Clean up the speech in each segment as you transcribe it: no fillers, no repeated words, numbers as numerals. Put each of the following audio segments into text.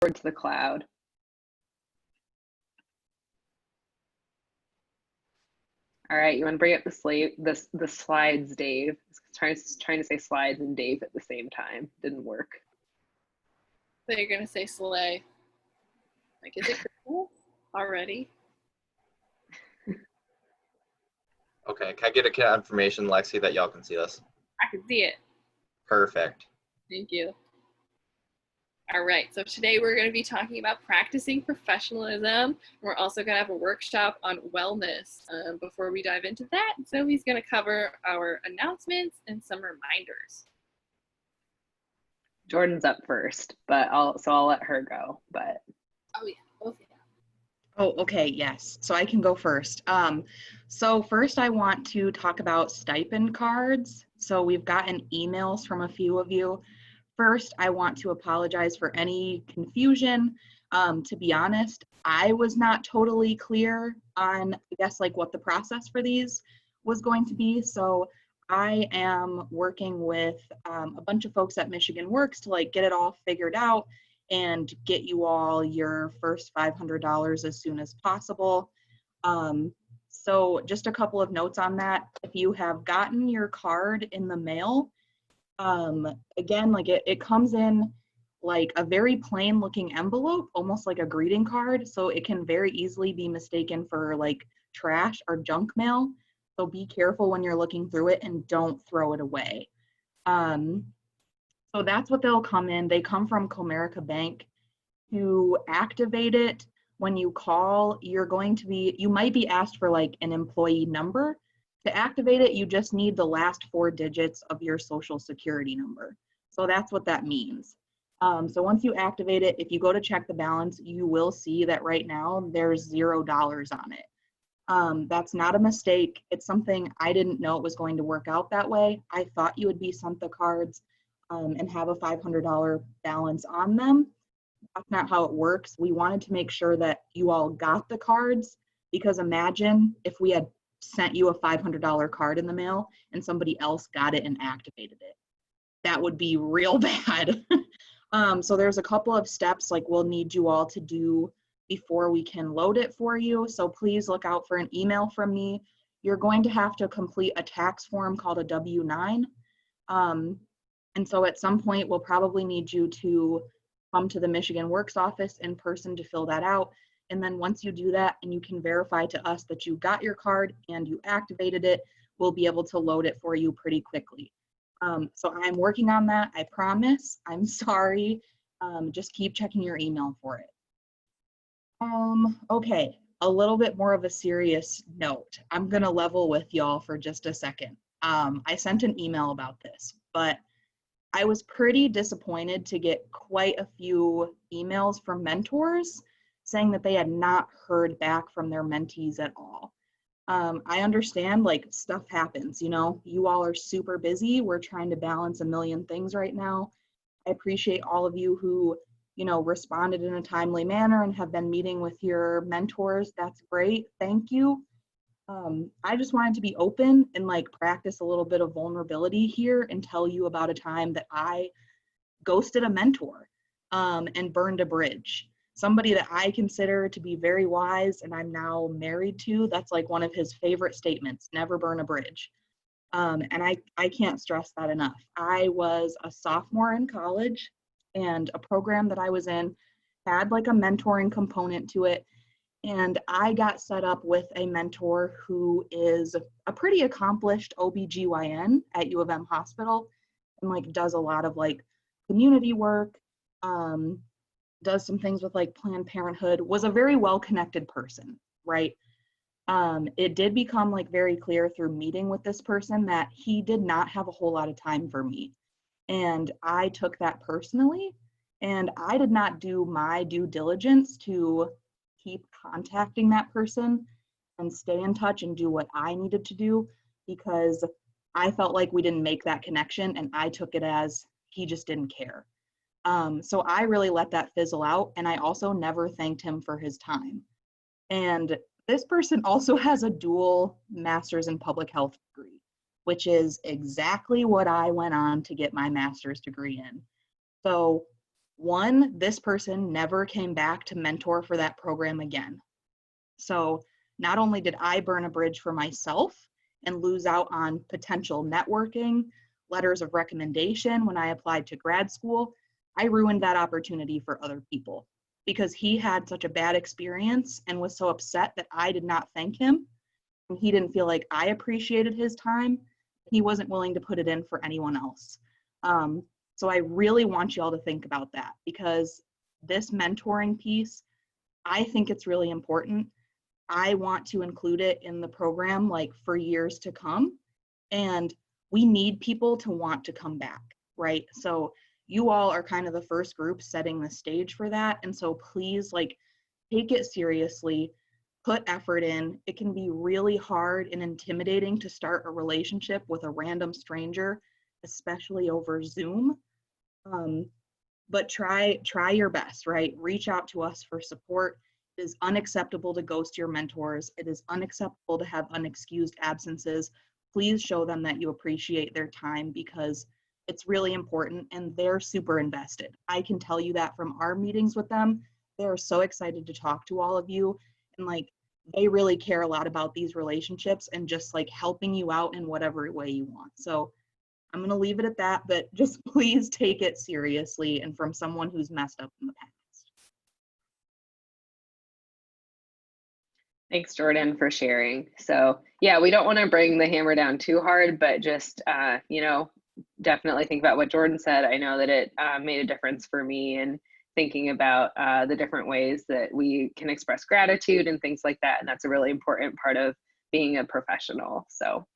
towards the cloud. All right, you want to bring up the slides, Dave. Trying to say slides and Dave at the same time. Didn't work. So you're gonna say slay. Like, is it cool already? Okay, can I get a confirmation, Lexi, that y'all can see this? I can see it. Perfect. Thank you. All right, so today we're going to be talking about practicing professionalism. We're also going to have a workshop on wellness. Before we dive into that, Zoe's going to cover our announcements and some reminders. Jordan's up first, but I'll let her go. But oh yeah. Oh, okay, yes. So I can go first. So first I want to talk about stipend cards. So we've gotten emails from a few of you. First, I want to apologize for any confusion. To be honest, I was not totally clear on, I guess, like what the process for these was going to be. So I am working with a bunch of folks at Michigan Works to like get it all figured out and get you all your first $500 as soon as possible. So just a couple of notes on that. If you have gotten your card in the mail, again, like it comes in like a very plain looking envelope, almost like a greeting card. So it can very easily be mistaken for like trash or junk mail. So be careful when you're looking through it and don't throw it away. So that's what they'll come in. They come from Comerica Bank. To activate it, when you call, you might be asked for like an employee number. To activate it, you just need the last 4 digits of your social security number. So that's what that means. So once you activate it, if you go to check the balance, you will see that right now there's $0 on it. That's not a mistake. It's something I didn't know it was going to work out that way. I thought you would be sent the cards and have a $500 balance on them. That's not how it works. We wanted to make sure that you all got the cards, because imagine if we had sent you a $500 card in the mail and somebody else got it and activated it. That would be real bad. So there's a couple of steps like we'll need you all to do before we can load it for you. So please look out for an email from me. You're going to have to complete a tax form called a W-9. And so at some point we'll probably need you to come to the Michigan Works office in person to fill that out. And then once you do that and you can verify to us that you got your card and you activated it, we'll be able to load it for you pretty quickly. So I'm working on that, I promise. I'm sorry. Just keep checking your email for it. Okay, a little bit more of a serious note. I'm gonna level with y'all for just a second. I sent an email about this, but I was pretty disappointed to get quite a few emails from mentors saying that they had not heard back from their mentees at all. I understand, like, stuff happens, you know, you all are super busy. We're trying to balance a million things right now. I appreciate all of you who, you know, responded in a timely manner and have been meeting with your mentors. That's great. Thank you. I just wanted to be open and like practice a little bit of vulnerability here and tell you about a time that I ghosted a mentor and burned a bridge. Somebody that I consider to be very wise and I'm now married to. That's like one of his favorite statements, never burn a bridge. And I can't stress that enough. I was a sophomore in college and a program that I was in had like a mentoring component to it. And I got set up with a mentor who is a pretty accomplished OBGYN at U of M Hospital and like does a lot of like community work, does some things with like Planned Parenthood, was a very well-connected person, right? It did become like very clear through meeting with this person that he did not have a whole lot of time for me. And I took that personally, and I did not do my due diligence to keep contacting that person and stay in touch and do what I needed to do, because I felt like we didn't make that connection and I took it as he just didn't care. So I really let that fizzle out, and I also never thanked him for his time. And this person also has a dual master's in public health degree, which is exactly what I went on to get my master's degree in. So One, this person never came back to mentor for that program again. So not only did I burn a bridge for myself and lose out on potential networking, letters of recommendation when I applied to grad school, I ruined that opportunity for other people because he had such a bad experience and was so upset that I did not thank him. And he didn't feel like I appreciated his time. He wasn't willing to put it in for anyone else. So I really want you all to think about that, because this mentoring piece, I think it's really important. I want to include it in the program like for years to come. And we need people to want to come back, right? So you all are kind of the first group setting the stage for that. And so please, like, take it seriously, put effort in. It can be really hard and intimidating to start a relationship with a random stranger, especially over Zoom. But try your best, right? Reach out to us for support. It is unacceptable to ghost your mentors. It is unacceptable to have unexcused absences. Please show them that you appreciate their time, because it's really important and they're super invested. I can tell you that from our meetings with them. They're so excited to talk to all of you, and like they really care a lot about these relationships and just like helping you out in whatever way you want. So I'm going to leave it at that, but just please take it seriously and from someone who's messed up in the past. Thanks, Jordan, for sharing. So yeah, we don't want to bring the hammer down too hard, but just, you know, definitely think about what Jordan said. I know that it made a difference for me in thinking about the different ways that we can express gratitude and things like that. And that's a really important part of being a professional. So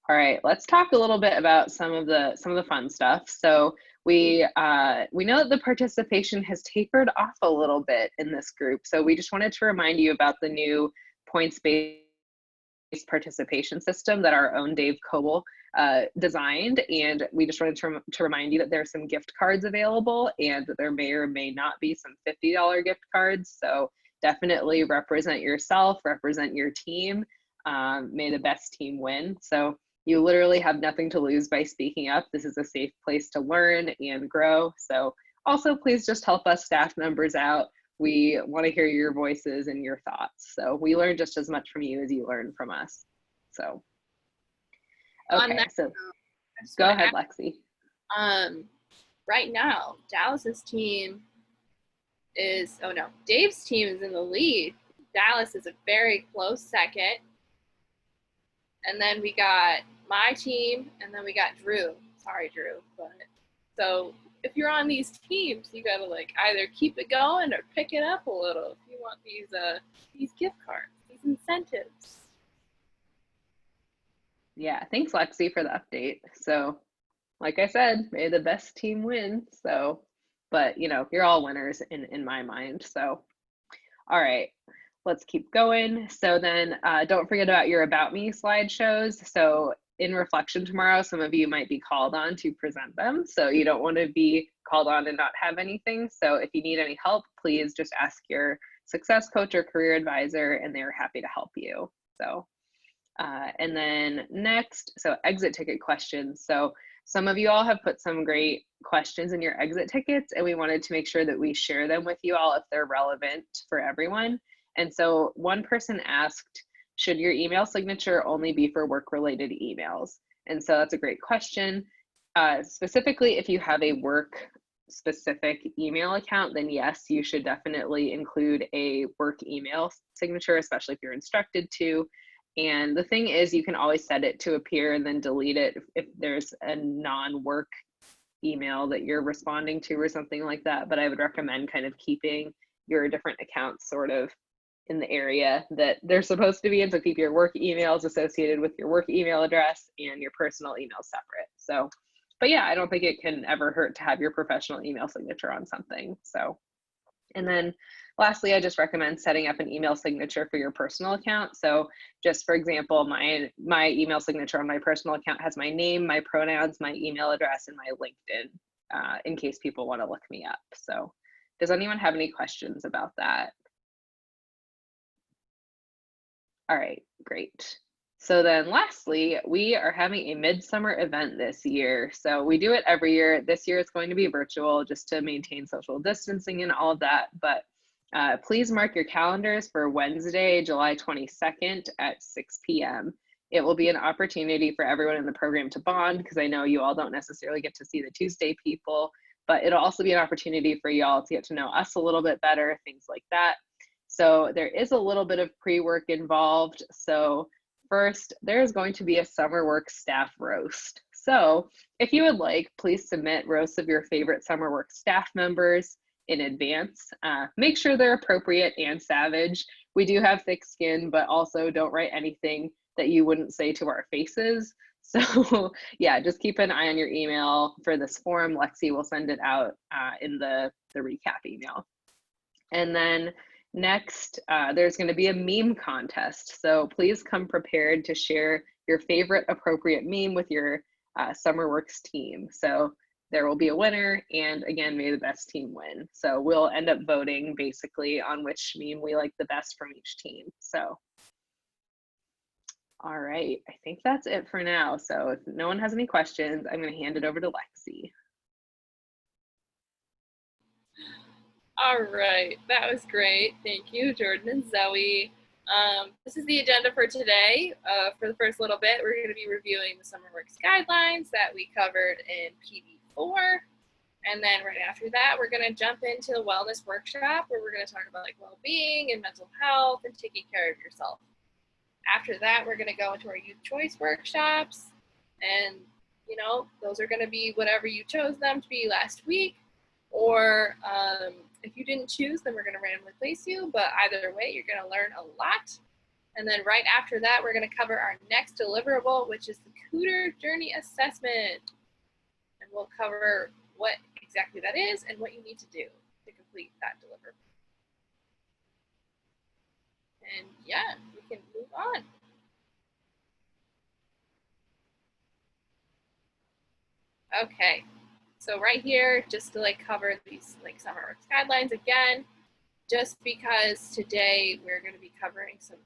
all right, let's talk a little bit about some of the fun stuff. So we know that the participation has tapered off a little bit in this group. So we just wanted to remind you about the new points-based participation system that our own Dave Coble designed. And we just wanted to remind you that there's some gift cards available, and that there may or may not be some $50 gift cards. So definitely represent yourself, represent your team. May the best team win. So you literally have nothing to lose by speaking up. This is a safe place to learn and grow. So also, please just help us staff members out. We want to hear your voices and your thoughts. So we learn just as much from you as you learn from us. So, okay, so go ahead, Lexi. Right now, Dallas's team is, oh no, Dave's team is in the lead. Dallas is a very close second. And then we got my team, and then we got Drew. Sorry, Drew. But so if you're on these teams, you gotta like either keep it going or pick it up a little if you want these gift cards, these incentives. Yeah, thanks, Lexi, for the update. So, like I said, may the best team win. So, but you know, you're all winners in my mind. So, all right. Let's keep going. So then don't forget about your About Me slideshows. So in reflection tomorrow, some of you might be called on to present them. So you don't want to be called on and not have anything. So if you need any help, please just ask your success coach or career advisor, and they're happy to help you. So, and then next, so exit ticket questions. So some of you all have put some great questions in your exit tickets, and we wanted to make sure that we share them with you all if they're relevant for everyone. And so one person asked, should your email signature only be for work-related emails? And so that's a great question. Specifically, if you have a work-specific email account, then yes, you should definitely include a work email signature, especially if you're instructed to. And the thing is, you can always set it to appear and then delete it if there's a non-work email that you're responding to or something like that. But I would recommend kind of keeping your different accounts sort of in the area that they're supposed to be in. So keep your work emails associated with your work email address and your personal email separate. So, but yeah, I don't think it can ever hurt to have your professional email signature on something. So, and then lastly, I just recommend setting up an email signature for your personal account. So just for example, my email signature on my personal account has my name, my pronouns, my email address, and my LinkedIn in case people want to look me up. So does anyone have any questions about that? All right, great. So then lastly, we are having a midsummer event this year. So we do it every year. This year it's going to be virtual just to maintain social distancing and all of that. But please mark your calendars for Wednesday, July 22nd at 6 p.m. It will be an opportunity for everyone in the program to bond, because I know you all don't necessarily get to see the Tuesday people, but it'll also be an opportunity for y'all to get to know us a little bit better, things like that. So there is a little bit of pre-work involved. So first, there's going to be a summer work staff roast. So if you would like, please submit roasts of your favorite summer work staff members in advance. Make sure they're appropriate and savage. We do have thick skin, but also don't write anything that you wouldn't say to our faces. So yeah, just keep an eye on your email for this form. Lexi will send it out in the recap email. And then next, there's going to be a meme contest. So please come prepared to share your favorite appropriate meme with your SummerWorks team. So there will be a winner, and again, may the best team win. So we'll end up voting basically on which meme we like the best from each team. So, all right, I think that's it for now. So if no one has any questions, I'm going to hand it over to Lexi. All right, that was great. Thank you, Jordan and Zoe. This is the agenda for today. For the first little bit, we're going to be reviewing the SummerWorks guidelines that we covered in PD4. And then right after that, we're going to jump into the wellness workshop, where we're going to talk about like well-being and mental health and taking care of yourself. After that, we're going to go into our youth choice workshops. And, you know, those are going to be whatever you chose them to be last week. Or if you didn't choose, then we're going to randomly place you. But either way, you're going to learn a lot. And then right after that, we're going to cover our next deliverable, which is the Cooter Journey Assessment. And we'll cover what exactly that is and what you need to do to complete that deliverable. And yeah, we can move on. Okay. So right here, just to like cover these like SummerWorks guidelines again, just because today we're going to be covering some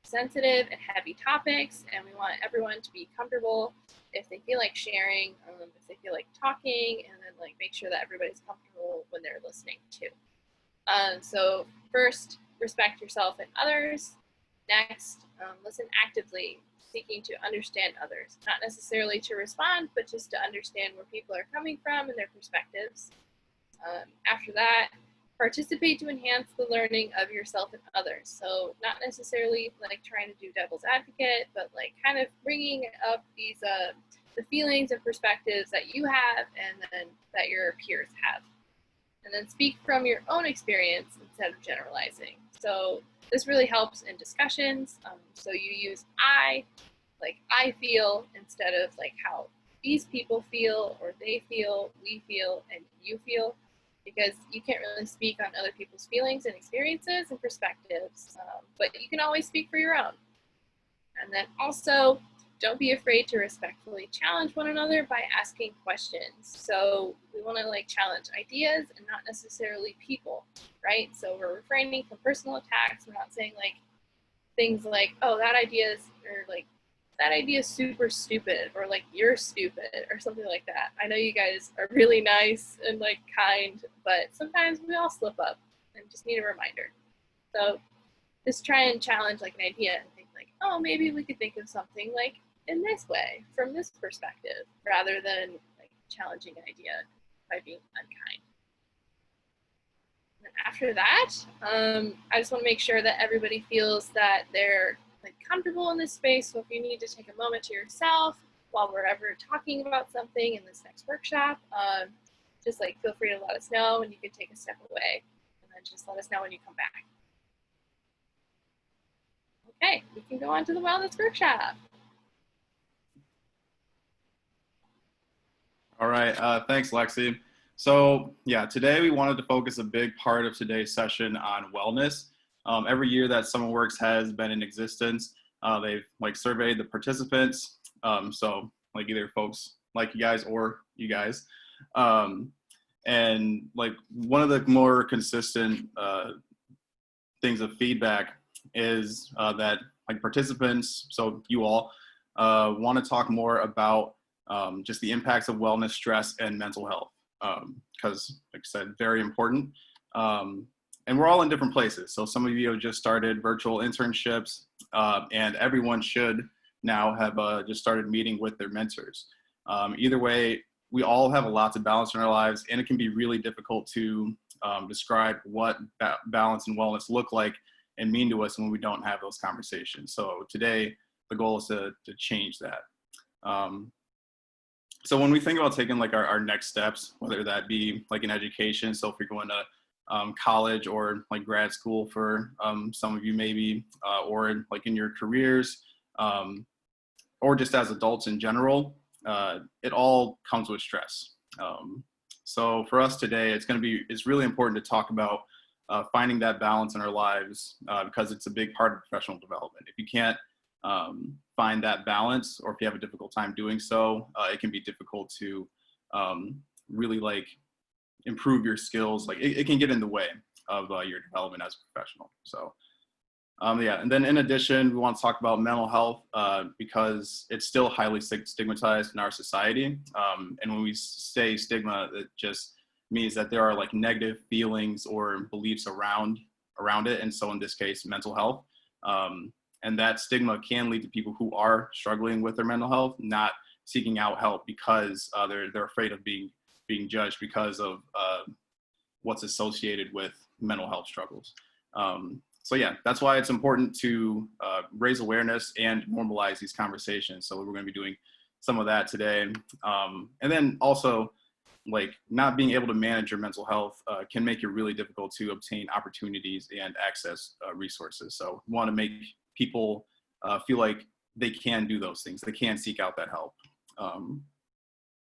sensitive and heavy topics, and we want everyone to be comfortable if they feel like sharing, if they feel like talking, and then like make sure that everybody's comfortable when they're listening too. So first, respect yourself and others. Next, listen actively, seeking to understand others, not necessarily to respond, but just to understand where people are coming from and their perspectives. After that, participate to enhance the learning of yourself and others. So not necessarily like trying to do devil's advocate, but like kind of bringing up these the feelings and perspectives that you have and then that your peers have. And then speak from your own experience instead of generalizing. So this really helps in discussions. So you use I, like I feel, instead of like how these people feel or they feel, we feel, and you feel, because you can't really speak on other people's feelings and experiences and perspectives, but you can always speak for your own. And then also, don't be afraid to respectfully challenge one another by asking questions. So we want to like challenge ideas and not necessarily people, right? So we're refraining from personal attacks. We're not saying like things like, oh, that idea is, or like, that idea is super stupid, or like you're stupid, or something like that. I know you guys are really nice and like kind, but sometimes we all slip up and just need a reminder. So just try and challenge like an idea and think like, oh, maybe we could think of something like in this way, from this perspective, rather than like challenging an idea by being unkind. And after that, I just want to make sure that everybody feels that they're like comfortable in this space. So if you need to take a moment to yourself while we're ever talking about something in this next workshop, just like feel free to let us know, and you can take a step away and then just let us know when you come back. Okay, we can go on to the wellness workshop. All right, thanks, Lexi. So yeah, today we wanted to focus a big part of today's session on wellness. Every year that SummerWorks has been in existence, they've like surveyed the participants. So like either folks like you guys or you guys. And like one of the more consistent things of feedback is that like participants, so you all want to talk more about just the impacts of wellness, stress, and mental health, because like I said, very important. And we're all in different places. So some of you have just started virtual internships, and everyone should now have just started meeting with their mentors. Either way, we all have a lot to balance in our lives, and it can be really difficult to describe what balance and wellness look like and mean to us when we don't have those conversations. So today, the goal is to change that. So when we think about taking like our next steps, whether that be like in education, so if you're going to college or like grad school for some of you maybe, or like in your careers, or just as adults in general, it all comes with stress. So for us today, it's really important to talk about finding that balance in our lives, because it's a big part of professional development. If you can't find that balance, or if you have a difficult time doing so, it can be difficult to really like improve your skills. Like it can get in the way of your development as a professional. So yeah, and then in addition, we want to talk about mental health because it's still highly stigmatized in our society. And when we say stigma, it just means that there are like negative feelings or beliefs around it. And so in this case, mental health. And that stigma can lead to people who are struggling with their mental health not seeking out help because they're afraid of being judged because of what's associated with mental health struggles. So yeah, that's why it's important to raise awareness and normalize these conversations. So we're going to be doing some of that today. And then also, like not being able to manage your mental health can make it really difficult to obtain opportunities and access resources. So we want to make people feel like they can do those things. They can seek out that help.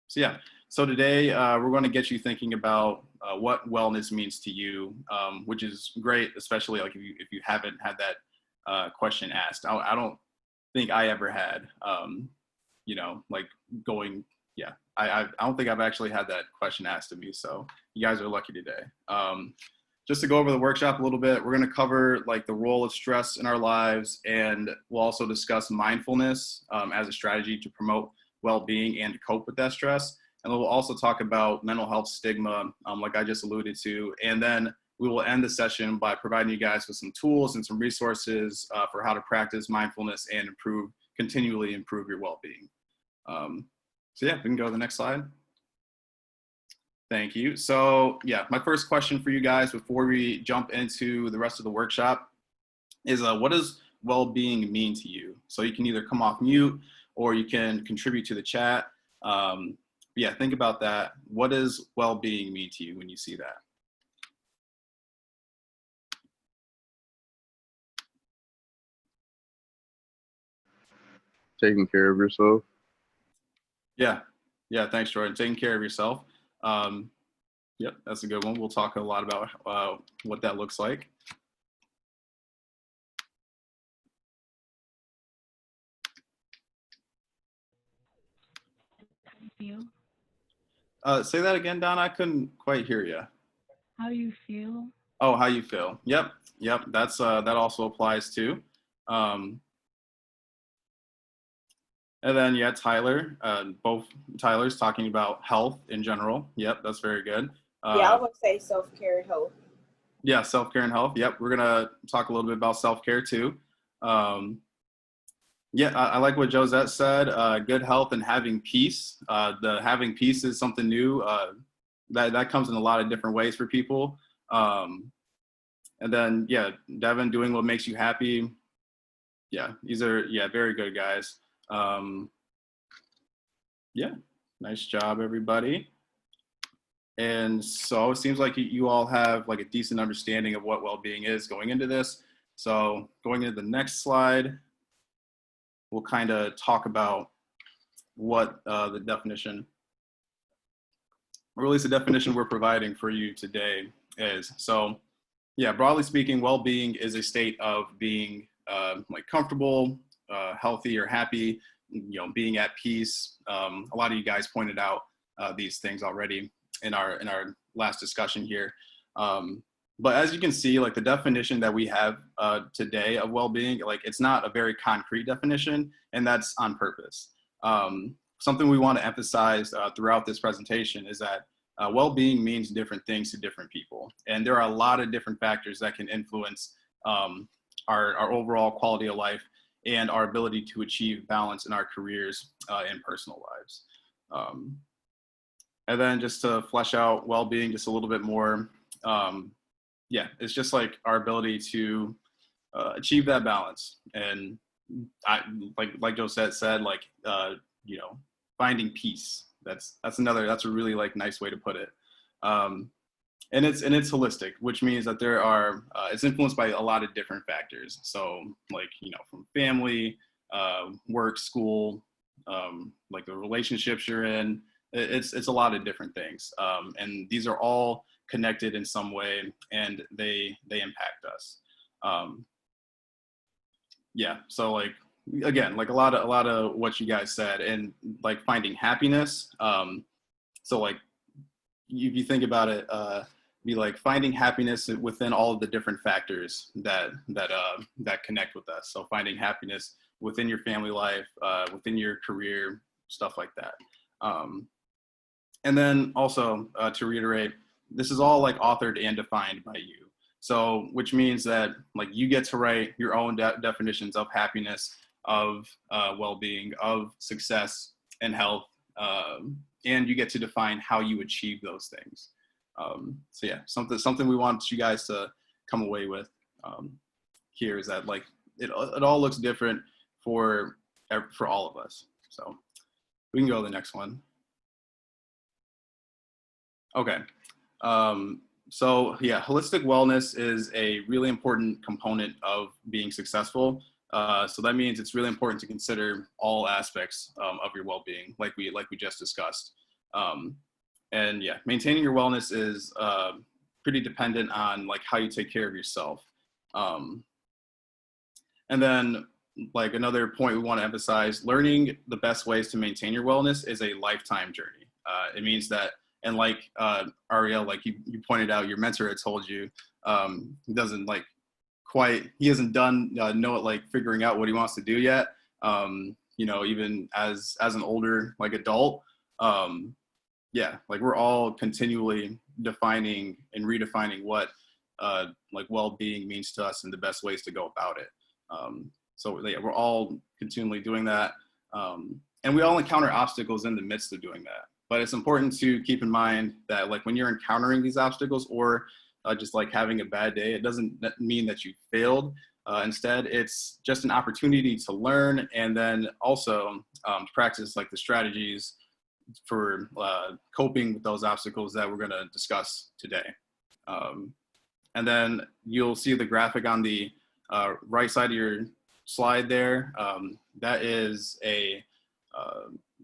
So yeah, so today we're going to get you thinking about what wellness means to you, which is great, especially like if you haven't had that question asked. I don't think I ever had, like going, yeah, I don't think I've actually had that question asked of me. So you guys are lucky today. Just to go over the workshop a little bit, we're going to cover like the role of stress in our lives, and we'll also discuss mindfulness as a strategy to promote well-being and to cope with that stress. And we'll also talk about mental health stigma, like I just alluded to. And then we will end the session by providing you guys with some tools and some resources for how to practice mindfulness and continually improve your well-being. So yeah, we can go to the next slide. Thank you. So yeah, my first question for you guys before we jump into the rest of the workshop is what does well-being mean to you? So you can either come off mute or you can contribute to the chat. Yeah, think about that. What does well-being mean to you when you see that? Taking care of yourself. Yeah, thanks, Jordan. Taking care of yourself. Yep, that's a good one. We'll talk a lot about what that looks like. Feel? Say that again, Donna. I couldn't quite hear you. How you feel? Oh, how you feel. Yep. That's that also applies too. And then yeah, Tyler. Both Tyler's talking about health in general. Yep, that's very good. Yeah, I would say self-care and health. Yeah, self-care and health. Yep, we're gonna talk a little bit about self-care too. Yeah, I like what Josette said. Good health and having peace. The having peace is something new. That comes in a lot of different ways for people. And then yeah, Devin, doing what makes you happy. Yeah, these are very good guys. Yeah, nice job, everybody. And so it seems like you all have like a decent understanding of what well-being is going into this. So going into the next slide, we'll kind of talk about what the definition, or at least the definition we're providing for you today is. So yeah, broadly speaking, well-being is a state of being like comfortable, healthy or happy, being at peace. A lot of you guys pointed out these things already in our last discussion here. But as you can see, like the definition that we have today of well-being, like it's not a very concrete definition, and that's on purpose. Something we want to emphasize throughout this presentation is that well-being means different things to different people. And there are a lot of different factors that can influence our overall quality of life and our ability to achieve balance in our careers and personal lives. And then just to flesh out well-being just a little bit more, yeah, it's just like our ability to achieve that balance. And like Josette said, like, you know, finding peace. That's a really like nice way to put it. And it's holistic, which means that there are, it's influenced by a lot of different factors. So like, you know, from family, work, school, like the relationships you're in, it's a lot of different things. And these are all connected in some way, and they impact us. Yeah, so like, again, like a lot of what you guys said, and like finding happiness. So like, if you think about it, be like finding happiness within all of the different factors that connect with us. So finding happiness within your family life, within your career, stuff like that. And then also to reiterate, this is all like authored and defined by you. So, which means that like you get to write your own definitions of happiness, of well-being, of success and health, and you get to define how you achieve those things. So yeah, something we want you guys to come away with here is that like it all looks different for all of us. So we can go to the next one. Okay. So yeah, holistic wellness is a really important component of being successful. So that means it's really important to consider all aspects of your well-being, like we just discussed. And yeah, maintaining your wellness is pretty dependent on like how you take care of yourself. And then like another point we want to emphasize, learning the best ways to maintain your wellness is a lifetime journey. It means that, and like Ariel, like you pointed out, your mentor had told you, he doesn't like he hasn't done like figuring out what he wants to do yet. You know, even as an older like adult, yeah, like we're all continually defining and redefining what like well-being means to us and the best ways to go about it. So yeah, we're all continually doing that, and we all encounter obstacles in the midst of doing that. But it's important to keep in mind that like when you're encountering these obstacles or just like having a bad day, it doesn't mean that you failed. Instead, it's just an opportunity to learn and then also practice like the strategies for coping with those obstacles that we're going to discuss today. And then you'll see the graphic on the right side of your slide there. That is a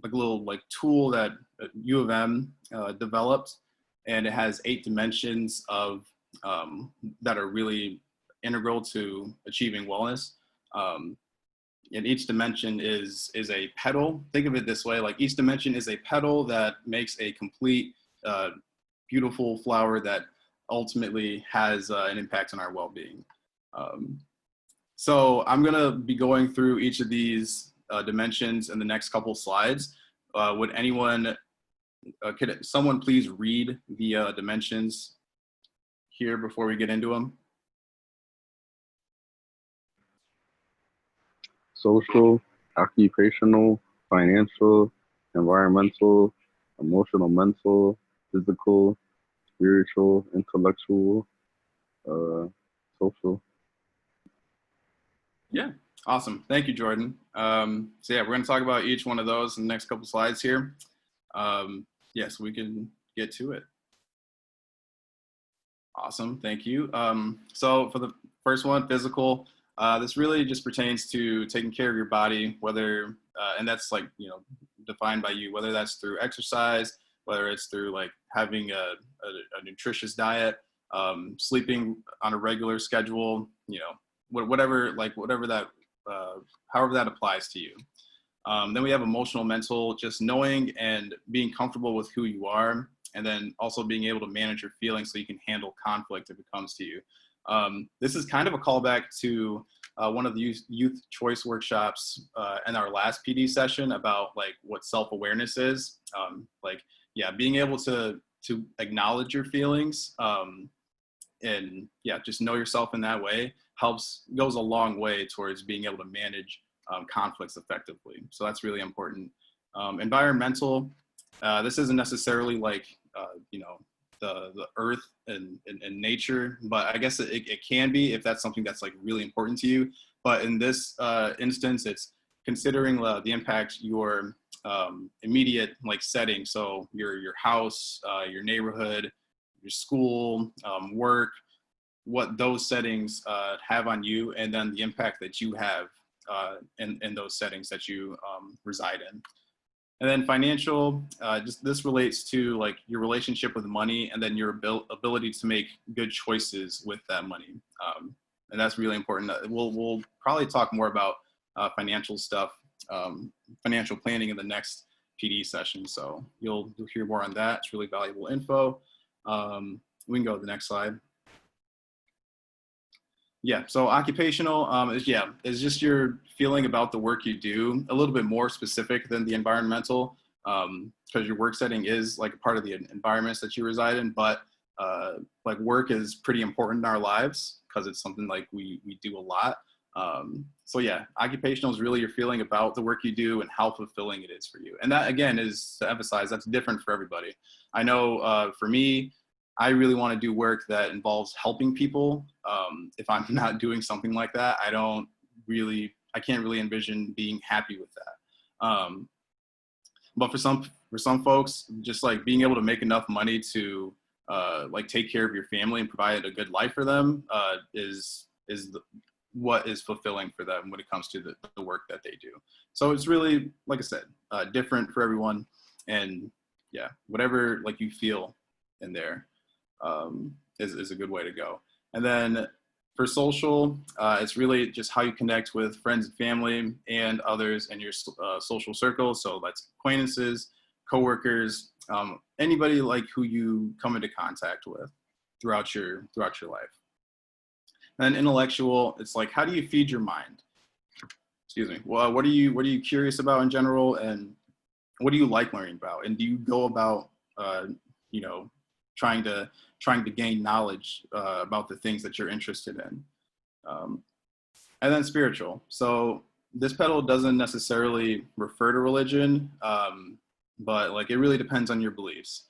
like a little like tool that U of M developed, and it has 8 dimensions of that are really integral to achieving wellness. And each dimension is a petal. Think of it this way, like each dimension is a petal that makes a complete, beautiful flower that ultimately has an impact on our well-being. So I'm gonna be going through each of these dimensions in the next couple slides. Would anyone, could someone please read the dimensions here before we get into them? Social, occupational, financial, environmental, emotional, mental, physical, spiritual, intellectual, social. Yeah, awesome. Thank you, Jordan. So yeah, we're going to talk about each one of those in the next couple slides here. Yes, we can get to it. Awesome, thank you. So for the first one, physical, this really just pertains to taking care of your body, whether, and that's like, you know, defined by you, whether that's through exercise, whether it's through like having a nutritious diet, sleeping on a regular schedule, you know, whatever that, however that applies to you. Then we have emotional, mental, just knowing and being comfortable with who you are, and then also being able to manage your feelings so you can handle conflict if it comes to you. This is kind of a callback to one of the youth choice workshops in our last PD session about like what self-awareness is. Being able to acknowledge your feelings and just know yourself in that way goes a long way towards being able to manage conflicts effectively. So that's really important. Environmental, this isn't necessarily like, the earth and nature, but I guess it can be if that's something that's like really important to you. But in this instance, it's considering the impact your immediate like setting. So your house, your neighborhood, your school, work, what those settings have on you, and then the impact that you have in those settings that you reside in. And then financial, just this relates to like your relationship with money, and then your ability to make good choices with that money. And that's really important. We'll probably talk more about financial stuff, financial planning in the next PD session. So you'll hear more on that. It's really valuable info. We can go to the next slide. Yeah, so occupational is just your feeling about the work you do, a little bit more specific than the environmental, because your work setting is like a part of the environments that you reside in, but like work is pretty important in our lives because it's something like we do a lot. So yeah, occupational is really your feeling about the work you do and how fulfilling it is for you. And that again is to emphasize that's different for everybody. I know for me, I really want to do work that involves helping people. If I'm not doing something like that, I can't really envision being happy with that. But for some folks, just like being able to make enough money to like take care of your family and provide a good life for them is what is fulfilling for them when it comes to the work that they do. So it's really, like I said, different for everyone, and yeah, whatever like you feel in there is a good way to go. And then for social, it's really just how you connect with friends and family and others in your social circle. So that's acquaintances, coworkers, anybody like who you come into contact with throughout your life. And then intellectual, it's like, how do you feed your mind? Excuse me. Well, what are you curious about in general, and what do you like learning about? And do you go about, trying to gain knowledge about the things that you're interested in? And then spiritual. So this pedal doesn't necessarily refer to religion, but like it really depends on your beliefs.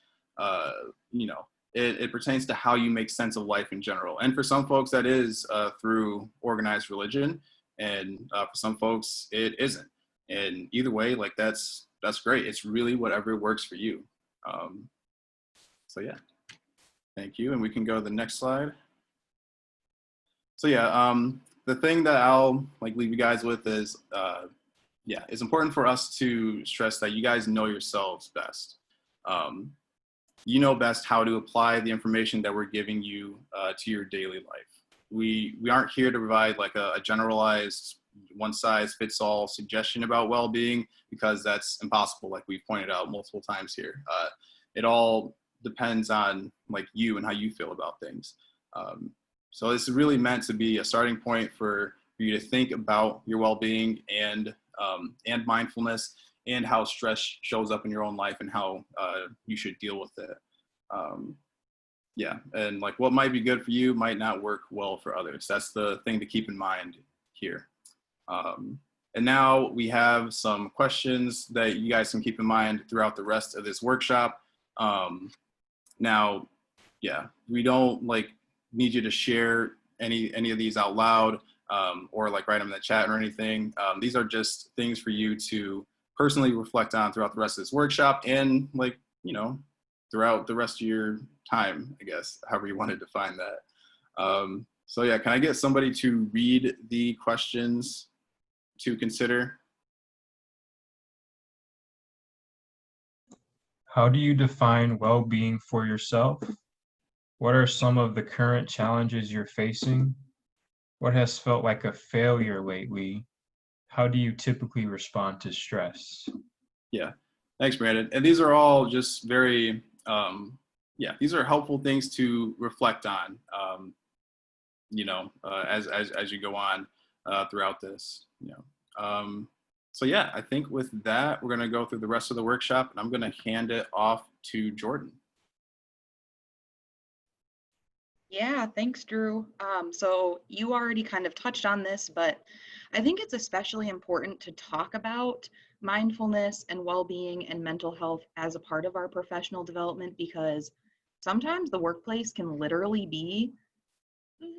It pertains to how you make sense of life in general. And for some folks that is through organized religion, and for some folks it isn't. And either way, like that's great. It's really whatever works for you. So yeah. Thank you, and we can go to the next slide. So yeah, the thing that I'll like leave you guys with is, it's important for us to stress that you guys know yourselves best. You know best how to apply the information that we're giving you to your daily life. We aren't here to provide like a generalized one-size-fits-all suggestion about well-being, because that's impossible, like we've pointed out multiple times here. It all depends on like you and how you feel about things. So this is really meant to be a starting point for you to think about your well-being and mindfulness, and how stress shows up in your own life and how you should deal with it. And like what might be good for you might not work well for others. That's the thing to keep in mind here. And now we have some questions that you guys can keep in mind throughout the rest of this workshop. Now, we don't like need you to share any of these out loud or like write them in the chat or anything. These are just things for you to personally reflect on throughout the rest of this workshop, and like, throughout the rest of your time, I guess, however you want to define that. So yeah, can I get somebody to read the questions to consider? How do you define well-being for yourself? What are some of the current challenges you're facing? What has felt like a failure lately? How do you typically respond to stress? Yeah, thanks, Brandon. And these are all just very Yeah, these are helpful things to reflect on, as you go on throughout this. So yeah, I think with that, we're going to go through the rest of the workshop, and I'm going to hand it off to Jordan. Yeah, thanks, Drew. So you already kind of touched on this, but I think it's especially important to talk about mindfulness and well-being and mental health as a part of our professional development, because sometimes the workplace can literally be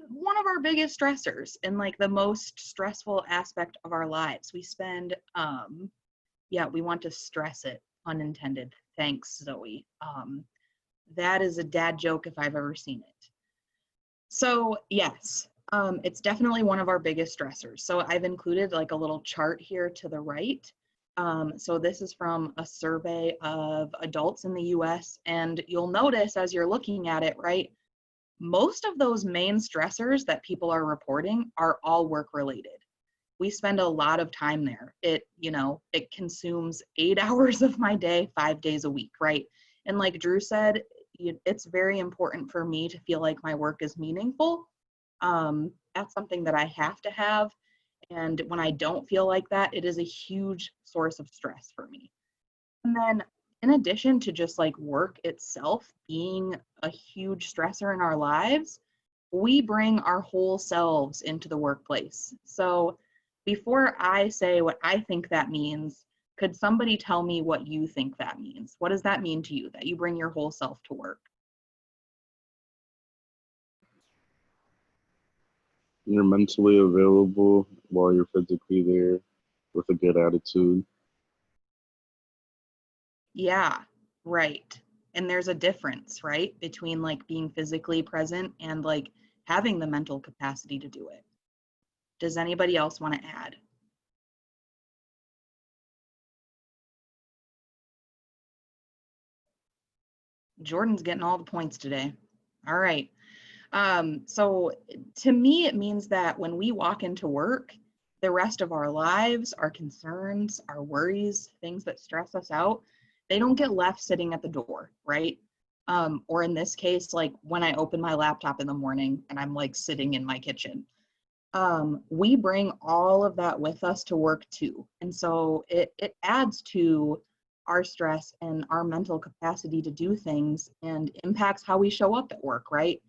one of our biggest stressors and like the most stressful aspect of our lives. We spend, we want to stress it, unintended. Thanks, Zoe. That is a dad joke if I've ever seen it. So yes, it's definitely one of our biggest stressors. So I've included like a little chart here to the right. So this is from a survey of adults in the US, and you'll notice as you're looking at it, right, most of those main stressors that people are reporting are all work related. We spend a lot of time there. It consumes 8 hours of my day, 5 days a week, right? And like Drew said, it's very important for me to feel like my work is meaningful. That's something that I have to have. And when I don't feel like that, it is a huge source of stress for me. And then in addition to just like work itself being a huge stressor in our lives, we bring our whole selves into the workplace. So before I say what I think that means, could somebody tell me what you think that means? What does that mean to you, that you bring your whole self to work? You're mentally available while you're physically there with a good attitude. Yeah, right. And there's a difference, right, between like being physically present and like having the mental capacity to do it. Does anybody else want to add? Jordan's getting all the points today. All right. So to me, it means that when we walk into work, the rest of our lives, our concerns, our worries, things that stress us out, they don't get left sitting at the door, right? Or in this case, like when I open my laptop in the morning and I'm like sitting in my kitchen. We bring all of that with us to work too. And so it adds to our stress and our mental capacity to do things and impacts how we show up at work, right?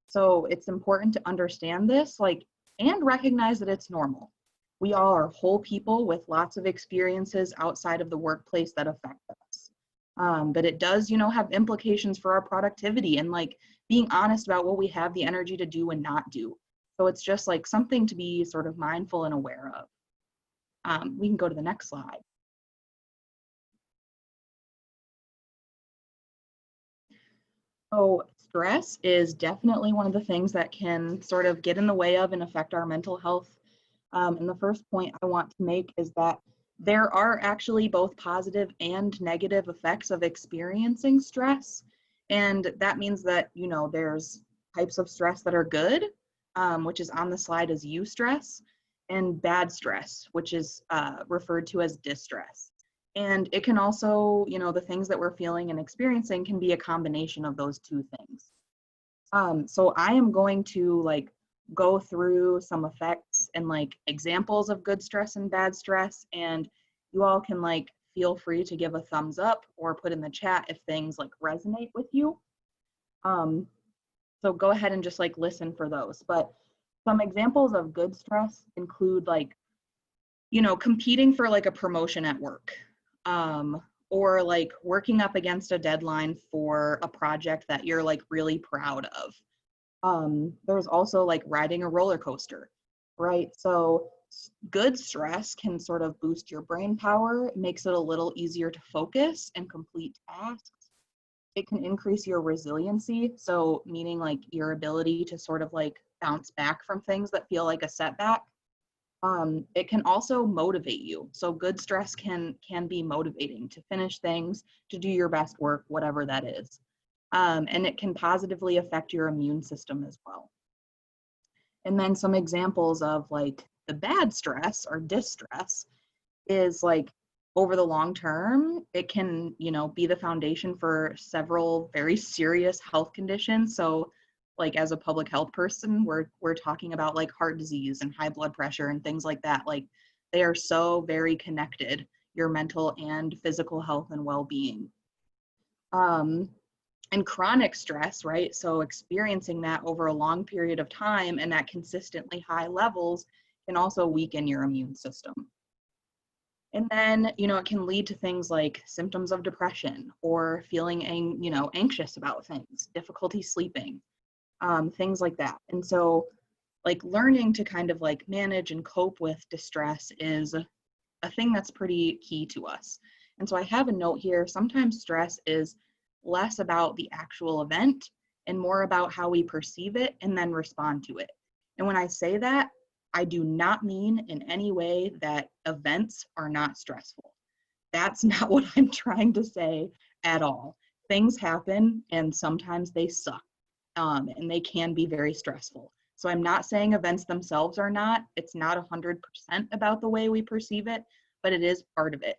So it's important to understand this, like, and recognize that it's normal. We all are whole people with lots of experiences outside of the workplace that affect us. But it does, have implications for our productivity and like being honest about what we have the energy to do and not do. So it's just like something to be sort of mindful and aware of. We can go to the next slide. So stress is definitely one of the things that can sort of get in the way of and affect our mental health. And the first point I want to make is that there are actually both positive and negative effects of experiencing stress. And that means that, there's types of stress that are good, which is on the slide as eustress, and bad stress, which is referred to as distress. And it can also, the things that we're feeling and experiencing can be a combination of those two things. So I am going to like go through some effects and like examples of good stress and bad stress, and you all can like feel free to give a thumbs up or put in the chat if things like resonate with you. So go ahead and just like listen for those. But some examples of good stress include like, competing for like a promotion at work, or like working up against a deadline for a project that you're like really proud of. There's also like riding a roller coaster, right? So good stress can sort of boost your brain power. It makes it a little easier to focus and complete tasks. It can increase your resiliency. So meaning like your ability to sort of like bounce back from things that feel like a setback. It can also motivate you. So good stress can be motivating to finish things, to do your best work, whatever that is. And it can positively affect your immune system as well. And then some examples of like the bad stress or distress is like over the long term, it can, be the foundation for several very serious health conditions. So like as a public health person, we're talking about like heart disease and high blood pressure and things like that. Like they are so very connected, your mental and physical health and well-being. And chronic stress, right? So experiencing that over a long period of time and at consistently high levels can also weaken your immune system. And then, it can lead to things like symptoms of depression or feeling, anxious about things, difficulty sleeping, things like that. And so, like learning to kind of like manage and cope with distress is a thing that's pretty key to us. And so I have a note here. Sometimes stress is less about the actual event and more about how we perceive it and then respond to it. And when I say that, I do not mean in any way that events are not stressful. That's not what I'm trying to say at all. Things happen and sometimes they suck, and they can be very stressful. So I'm not saying events themselves are not. It's not 100% about the way we perceive it, but it is part of it.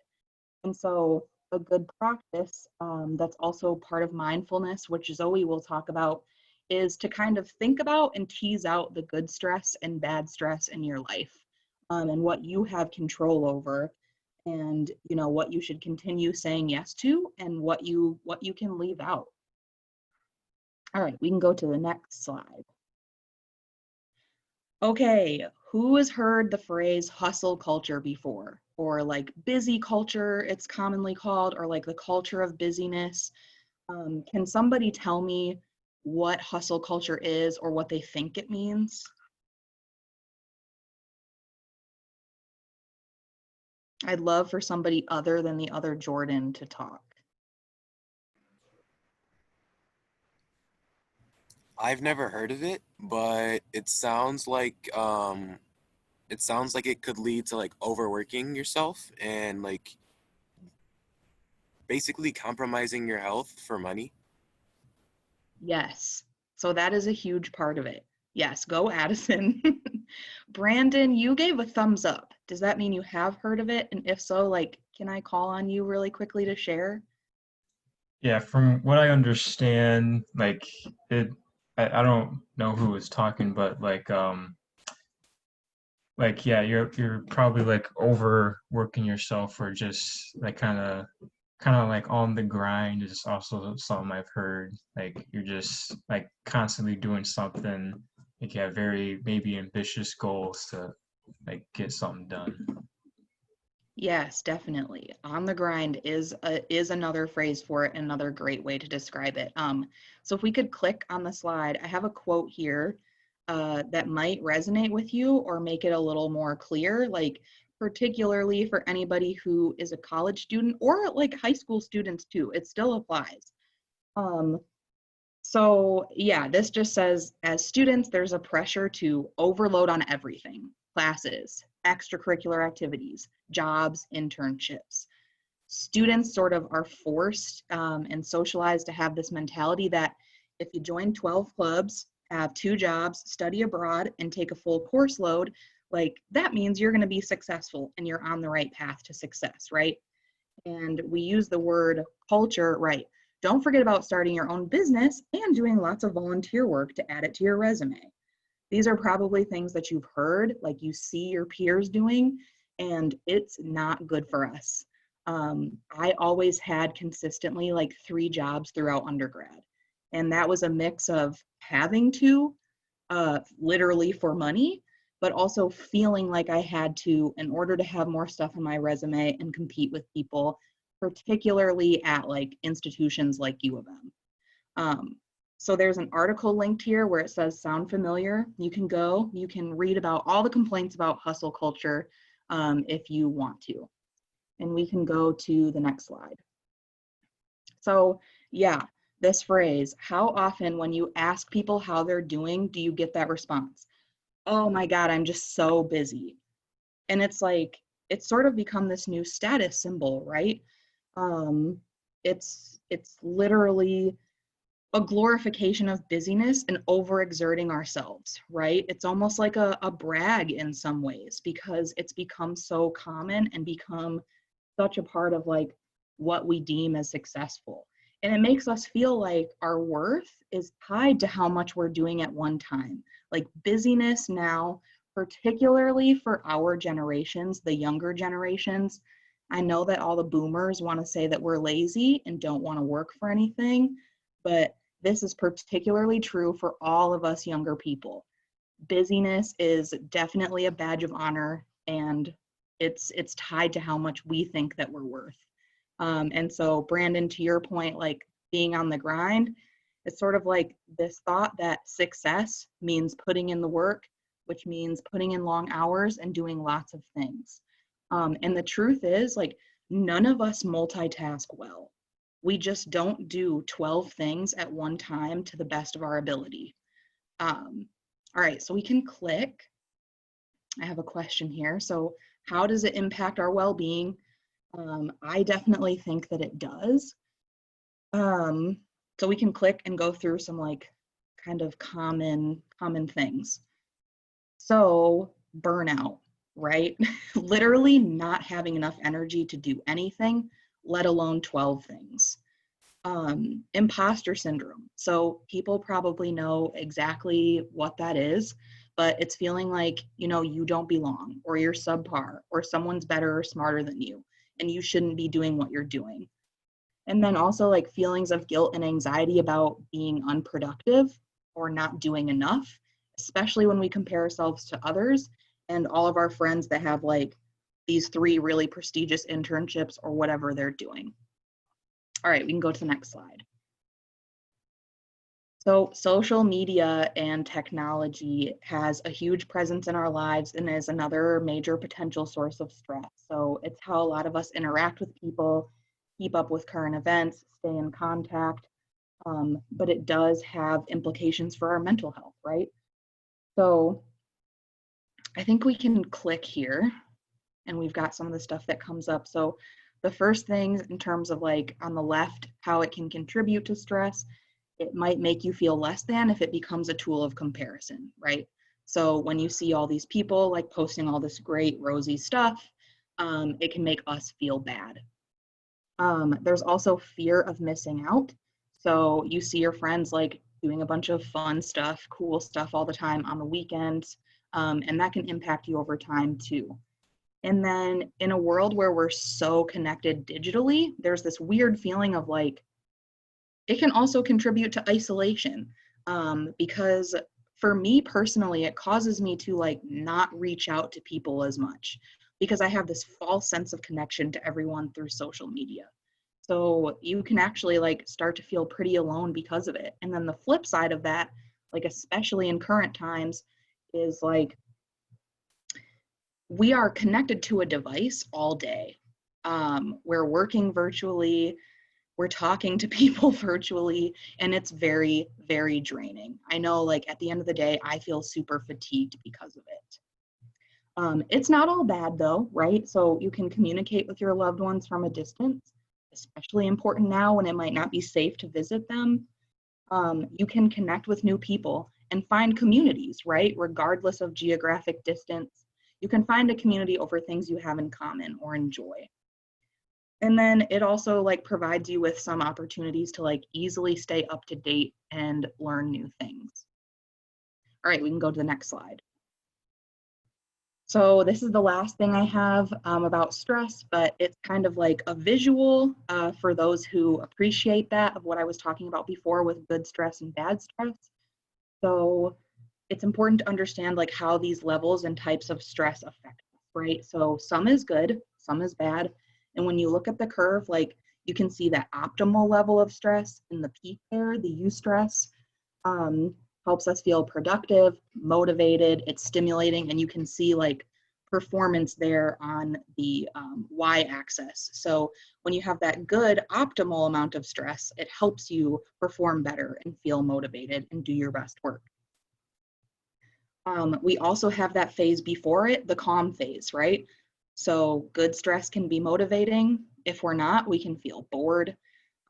And so a good practice that's also part of mindfulness, which Zoe will talk about, is to kind of think about and tease out the good stress and bad stress in your life, and what you have control over, and what you should continue saying yes to and what you can leave out. All right, we can go to the next slide. Okay, who has heard the phrase hustle culture before? Or like busy culture, it's commonly called, or like the culture of busyness. Can somebody tell me what hustle culture is or what they think it means? I'd love for somebody other than the other Jordan to talk. I've never heard of it, but it sounds like it could lead to like overworking yourself and like basically compromising your health for money. Yes, so that is a huge part of it. Yes, go Addison. Brandon, you gave a thumbs up. Does that mean you have heard of it? And if so, like, can I call on you really quickly to share? Yeah, from what I understand, like I don't know who was talking, but like yeah, you're probably like overworking yourself or just like kind of like on the grind is also something I've heard. Like you're just like constantly doing something, like you have very maybe ambitious goals to like get something done. Yes, definitely. On the grind is another phrase for it, and another great way to describe it. So if we could click on the slide, I have a quote here that might resonate with you or make it a little more clear, like particularly for anybody who is a college student or like high school students too. It still applies. So yeah, this just says, as students, there's a pressure to overload on everything: classes, extracurricular activities, jobs, internships. Students sort of are forced and socialized to have this mentality that if you join 12 clubs, have 2 jobs, study abroad, and take a full course load, like that means you're going to be successful and you're on the right path to success, right? And we use the word culture, right? Don't forget about starting your own business and doing lots of volunteer work to add it to your resume. These are probably things that you've heard, like you see your peers doing, and it's not good for us. I always had consistently like 3 jobs throughout undergrad. And that was a mix of having to, literally for money, but also feeling like I had to in order to have more stuff on my resume and compete with people, particularly at like institutions like U of M. So there's an article linked here where it says, sound familiar? You can go, you can read about all the complaints about hustle culture if you want to. And we can go to the next slide. So yeah, this phrase, how often when you ask people how they're doing, do you get that response? Oh my God, I'm just so busy. And it's like, it's sort of become this new status symbol, right? It's literally a glorification of busyness and overexerting ourselves, right? It's almost like a brag in some ways because it's become so common and become such a part of like what we deem as successful. And it makes us feel like our worth is tied to how much we're doing at one time. Like busyness now, particularly for our generations, the younger generations. I know that all the boomers want to say that we're lazy and don't want to work for anything, but this is particularly true for all of us younger people. Busyness is definitely a badge of honor, and it's tied to how much we think that we're worth. And so, Brandon, to your point, like being on the grind, it's sort of like this thought that success means putting in the work, which means putting in long hours and doing lots of things. And the truth is, like, none of us multitask well. We just don't do 12 things at one time to the best of our ability. All right, so we can click. I have a question here. So, how does it impact our well-being? I definitely think that it does. So we can click and go through some like kind of common things. So burnout, right? Literally not having enough energy to do anything, let alone 12 things. Imposter syndrome. So people probably know exactly what that is, but it's feeling like, you know, you don't belong, or you're subpar, or someone's better or smarter than you, and you shouldn't be doing what you're doing. And then also like feelings of guilt and anxiety about being unproductive or not doing enough, especially when we compare ourselves to others and all of our friends that have like these 3 really prestigious internships or whatever they're doing. All right, we can go to the next slide. So social media and technology has a huge presence in our lives and is another major potential source of stress. So it's how a lot of us interact with people, keep up with current events, stay in contact, but it does have implications for our mental health, right? So I think we can click here, and we've got some of the stuff that comes up. So the first things in terms of like on the left, how it can contribute to stress, it might make you feel less than if it becomes a tool of comparison, right? So when you see all these people like posting all this great rosy stuff, it can make us feel bad. There's also fear of missing out. So you see your friends like doing a bunch of fun stuff, cool stuff all the time on the weekends, and that can impact you over time too. And then in a world where we're so connected digitally, there's this weird feeling of like, it can also contribute to isolation, because for me personally, it causes me to like not reach out to people as much because I have this false sense of connection to everyone through social media. So you can actually like start to feel pretty alone because of it. And then the flip side of that, like especially in current times, is like we are connected to a device all day. We're working virtually, we're talking to people virtually, and it's very, very draining. I know like at the end of the day, I feel super fatigued because of it. It's not all bad though, right? So you can communicate with your loved ones from a distance, especially important now when it might not be safe to visit them. You can connect with new people and find communities, right? Regardless of geographic distance, you can find a community over things you have in common or enjoy. And then it also like provides you with some opportunities to like easily stay up to date and learn new things. All right, we can go to the next slide. So this is the last thing I have about stress, but it's kind of like a visual for those who appreciate that of what I was talking about before with good stress and bad stress. So it's important to understand like how these levels and types of stress affect us, right? So some is good, some is bad. And when you look at the curve, like you can see that optimal level of stress in the peak there, the eustress, helps us feel productive, motivated, it's stimulating, and you can see like performance there on the y-axis. So when you have that good optimal amount of stress, it helps you perform better and feel motivated and do your best work. We also have that phase before it, the calm phase, right? So good stress can be motivating. If we're not, we can feel bored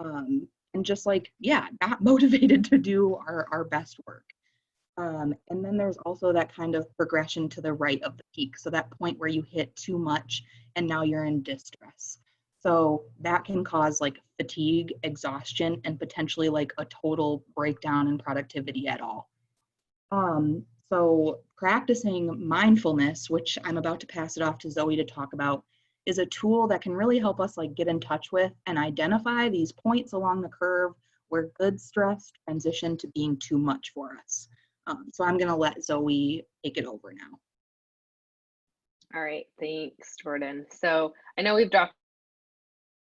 and just like, yeah, not motivated to do our best work. And then there's also that kind of progression to the right of the peak. So that point where you hit too much and now you're in distress. So that can cause like fatigue, exhaustion, and potentially like a total breakdown in productivity at all. So practicing mindfulness, which I'm about to pass it off to Zoe to talk about, is a tool that can really help us like get in touch with and identify these points along the curve where good stress transition to being too much for us. So I'm gonna let Zoe take it over now. All right, thanks, Jordan. So I know we've dropped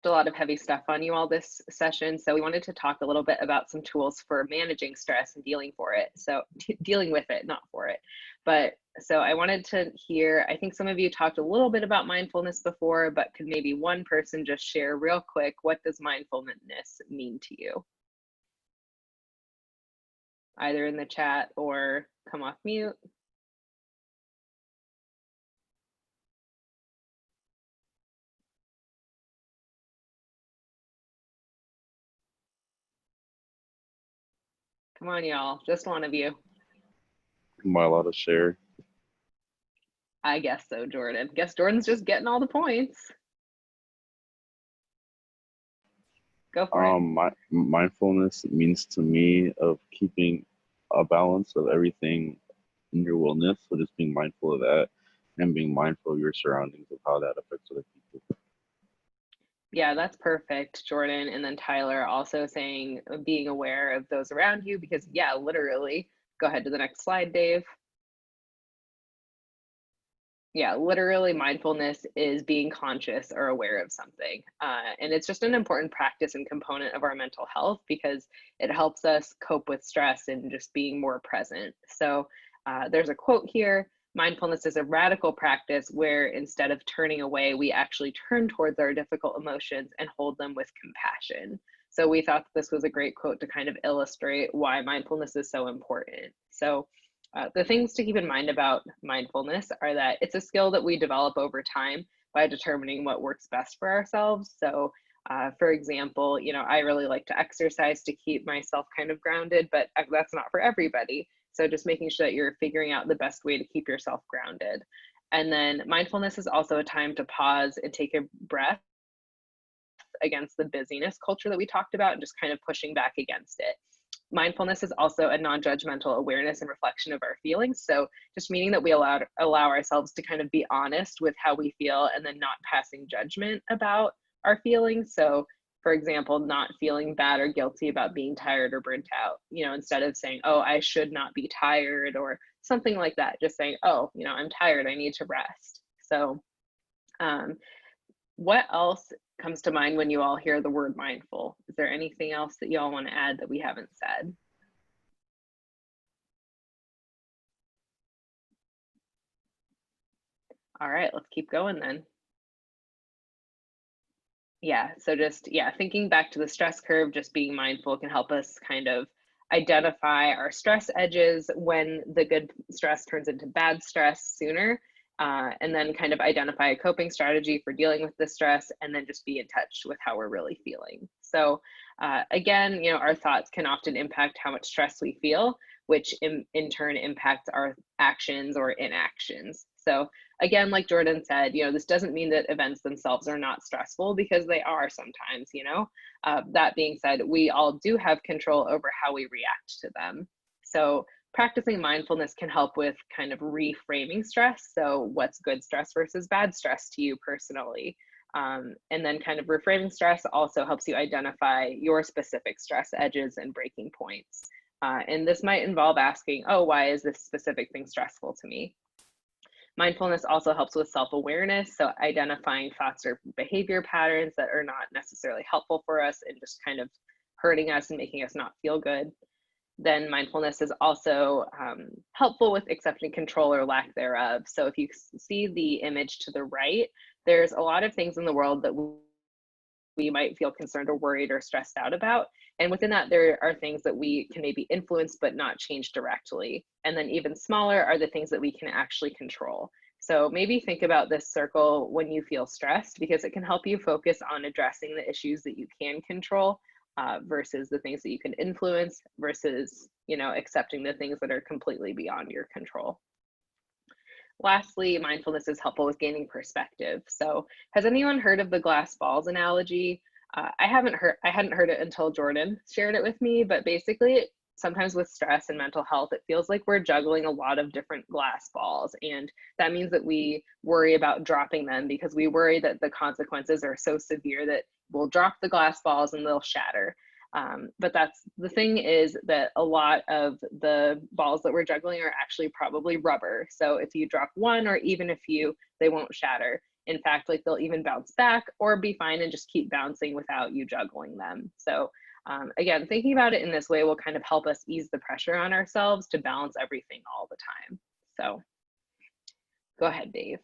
a lot of heavy stuff on you all this session, so we wanted to talk a little bit about some tools for managing stress and dealing for it. So dealing with it, not for it. But so I wanted to hear, I think some of you talked a little bit about mindfulness before, but could maybe one person just share real quick, what does mindfulness mean to you? Either in the chat or come off mute. Come on, y'all, just one of you. Am I allowed to share? I guess so, Jordan. Guess Jordan's just getting all the points. Go for it. Mindfulness means to me of keeping a balance of everything in your wellness. So just being mindful of that and being mindful of your surroundings of how that affects other people. Yeah, that's perfect, Jordan. And then Tyler also saying being aware of those around you, because yeah, literally, go ahead to the next slide, Dave. Yeah, literally mindfulness is being conscious or aware of something. And it's just an important practice and component of our mental health because it helps us cope with stress and just being more present. So there's a quote here: mindfulness is a radical practice where instead of turning away, we actually turn towards our difficult emotions and hold them with compassion. So we thought this was a great quote to kind of illustrate why mindfulness is so important. So the things to keep in mind about mindfulness are that it's a skill that we develop over time by determining what works best for ourselves. So for example, you know, I really like to exercise to keep myself kind of grounded, but that's not for everybody. So just making sure that you're figuring out the best way to keep yourself grounded. And then mindfulness is also a time to pause and take a breath against the busyness culture that we talked about and just kind of pushing back against it. Mindfulness is also a non-judgmental awareness and reflection of our feelings. So just meaning that we allow ourselves to kind of be honest with how we feel and then not passing judgment about our feelings. So for example, not feeling bad or guilty about being tired or burnt out, you know, instead of saying, oh, I should not be tired or something like that, just saying, oh, you know, I'm tired, I need to rest. So what else comes to mind when you all hear the word mindful? Is there anything else that you all want to add that we haven't said? All right, let's keep going then. Yeah, so just, yeah, thinking back to the stress curve, just being mindful can help us kind of identify our stress edges when the good stress turns into bad stress sooner, and then kind of identify a coping strategy for dealing with the stress, and then just be in touch with how we're really feeling. So again, you know, our thoughts can often impact how much stress we feel, which in turn impacts our actions or inactions. So again, like Jordan said, you know, this doesn't mean that events themselves are not stressful, because they are sometimes, you know. That being said, we all do have control over how we react to them. So practicing mindfulness can help with kind of reframing stress. So what's good stress versus bad stress to you personally? And then kind of reframing stress also helps you identify your specific stress edges and breaking points. And this might involve asking, oh, why is this specific thing stressful to me? Mindfulness also helps with self-awareness, so identifying thoughts or behavior patterns that are not necessarily helpful for us and just kind of hurting us and making us not feel good. Then mindfulness is also helpful with accepting control or lack thereof. So if you see the image to the right, there's a lot of things in the world that we might feel concerned or worried or stressed out about. And within that, there are things that we can maybe influence but not change directly. And then even smaller are the things that we can actually control. So maybe think about this circle when you feel stressed, because it can help you focus on addressing the issues that you can control versus the things that you can influence, versus, you know, accepting the things that are completely beyond your control. lastly, mindfulness is helpful with gaining perspective. So has anyone heard of the glass balls analogy? I hadn't heard it until Jordan shared it with me, but basically sometimes with stress and mental health, it feels like we're juggling a lot of different glass balls. And that means that we worry about dropping them because we worry that the consequences are so severe that we'll drop the glass balls and they'll shatter. But that's the thing, is that a lot of the balls that we're juggling are actually probably rubber. So if you drop one or even a few, they won't shatter. In fact, like they'll even bounce back or be fine and just keep bouncing without you juggling them. So again, thinking about it in this way will kind of help us ease the pressure on ourselves to balance everything all the time. So go ahead, Dave.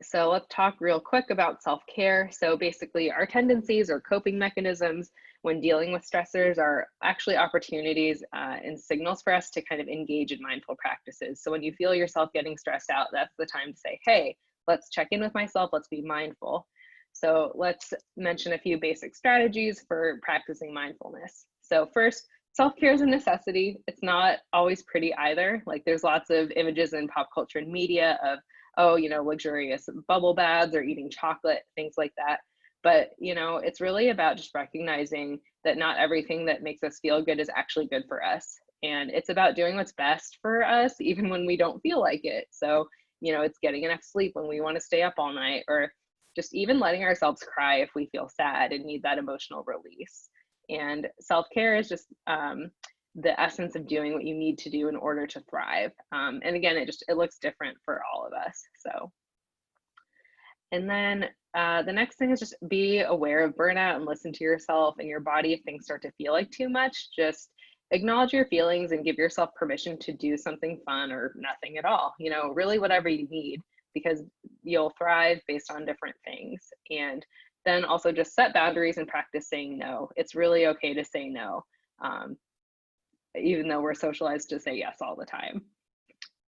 So let's talk real quick about self-care. So basically our tendencies or coping mechanisms when dealing with stressors are actually opportunities and signals for us to kind of engage in mindful practices. So when you feel yourself getting stressed out, that's the time to say, hey, let's check in with myself, let's be mindful. So let's mention a few basic strategies for practicing mindfulness. So first, self-care is a necessity. It's not always pretty either. Like there's lots of images in pop culture and media of, oh, you know, luxurious bubble baths or eating chocolate, things like that. But, you know, it's really about just recognizing that not everything that makes us feel good is actually good for us. And it's about doing what's best for us, even when we don't feel like it. So, you know, it's getting enough sleep when we want to stay up all night, or just even letting ourselves cry if we feel sad and need that emotional release. And self-care is just the essence of doing what you need to do in order to thrive. And again, it looks different for all of us. So, and then the next thing is just be aware of burnout and listen to yourself and your body. If things start to feel like too much, just acknowledge your feelings and give yourself permission to do something fun or nothing at all. You know, really whatever you need, because you'll thrive based on different things. And then also just set boundaries and practice saying no. It's really okay to say no. Even though we're socialized to say yes all the time.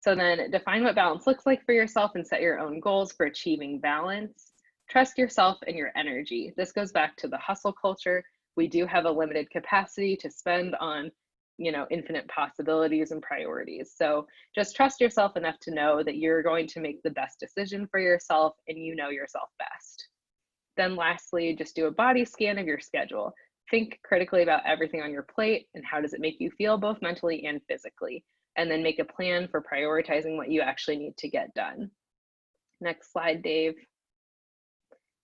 So then define what balance looks like for yourself and set your own goals for achieving balance. Trust yourself and your energy. This goes back to the hustle culture. We do have a limited capacity to spend on, you know, infinite possibilities and priorities. So just trust yourself enough to know that you're going to make the best decision for yourself and you know yourself best. Then lastly, just do a body scan of your schedule. Think critically about everything on your plate and how does it make you feel both mentally and physically, and then make a plan for prioritizing what you actually need to get done. Next slide, Dave.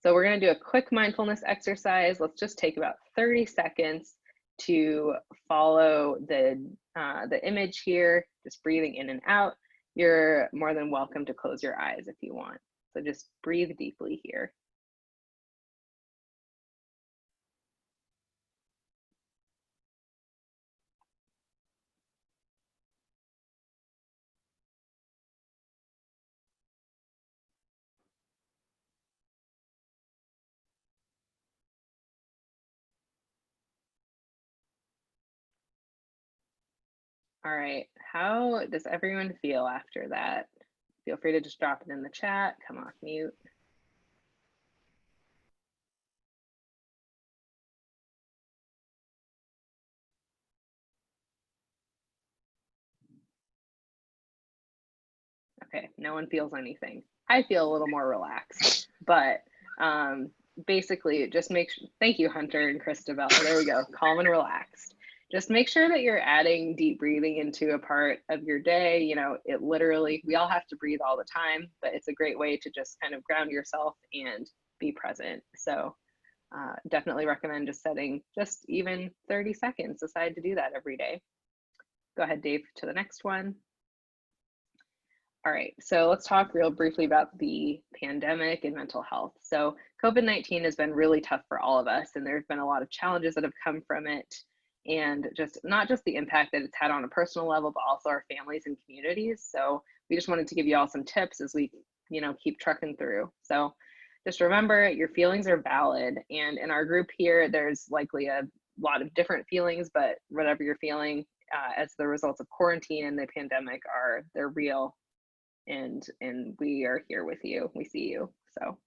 So we're going to do a quick mindfulness exercise. Let's just take about 30 seconds to follow the image here, just breathing in and out. You're more than welcome to close your eyes if you want. So just breathe deeply here. All right, how does everyone feel after that? Feel free to just drop it in the chat, come off mute. Okay, no one feels anything. I feel a little more relaxed, but basically just thank you, Hunter and Christabel. There we go, calm and relaxed. Just make sure that you're adding deep breathing into a part of your day. You know, it literally, we all have to breathe all the time, but it's a great way to just kind of ground yourself and be present. So definitely recommend just setting just even 30 seconds aside to do that every day. Go ahead, Dave, to the next one. All right, so let's talk real briefly about the pandemic and mental health. So COVID-19 has been really tough for all of us, and there's been a lot of challenges that have come from it, and just not just the impact that it's had on a personal level, but also our families and communities. So we just wanted to give you all some tips as we, you know, keep trucking through. So just remember, your feelings are valid, and in our group here, there's likely a lot of different feelings, but whatever you're feeling as the results of quarantine and the pandemic they're real. And we are here with you. We see you. So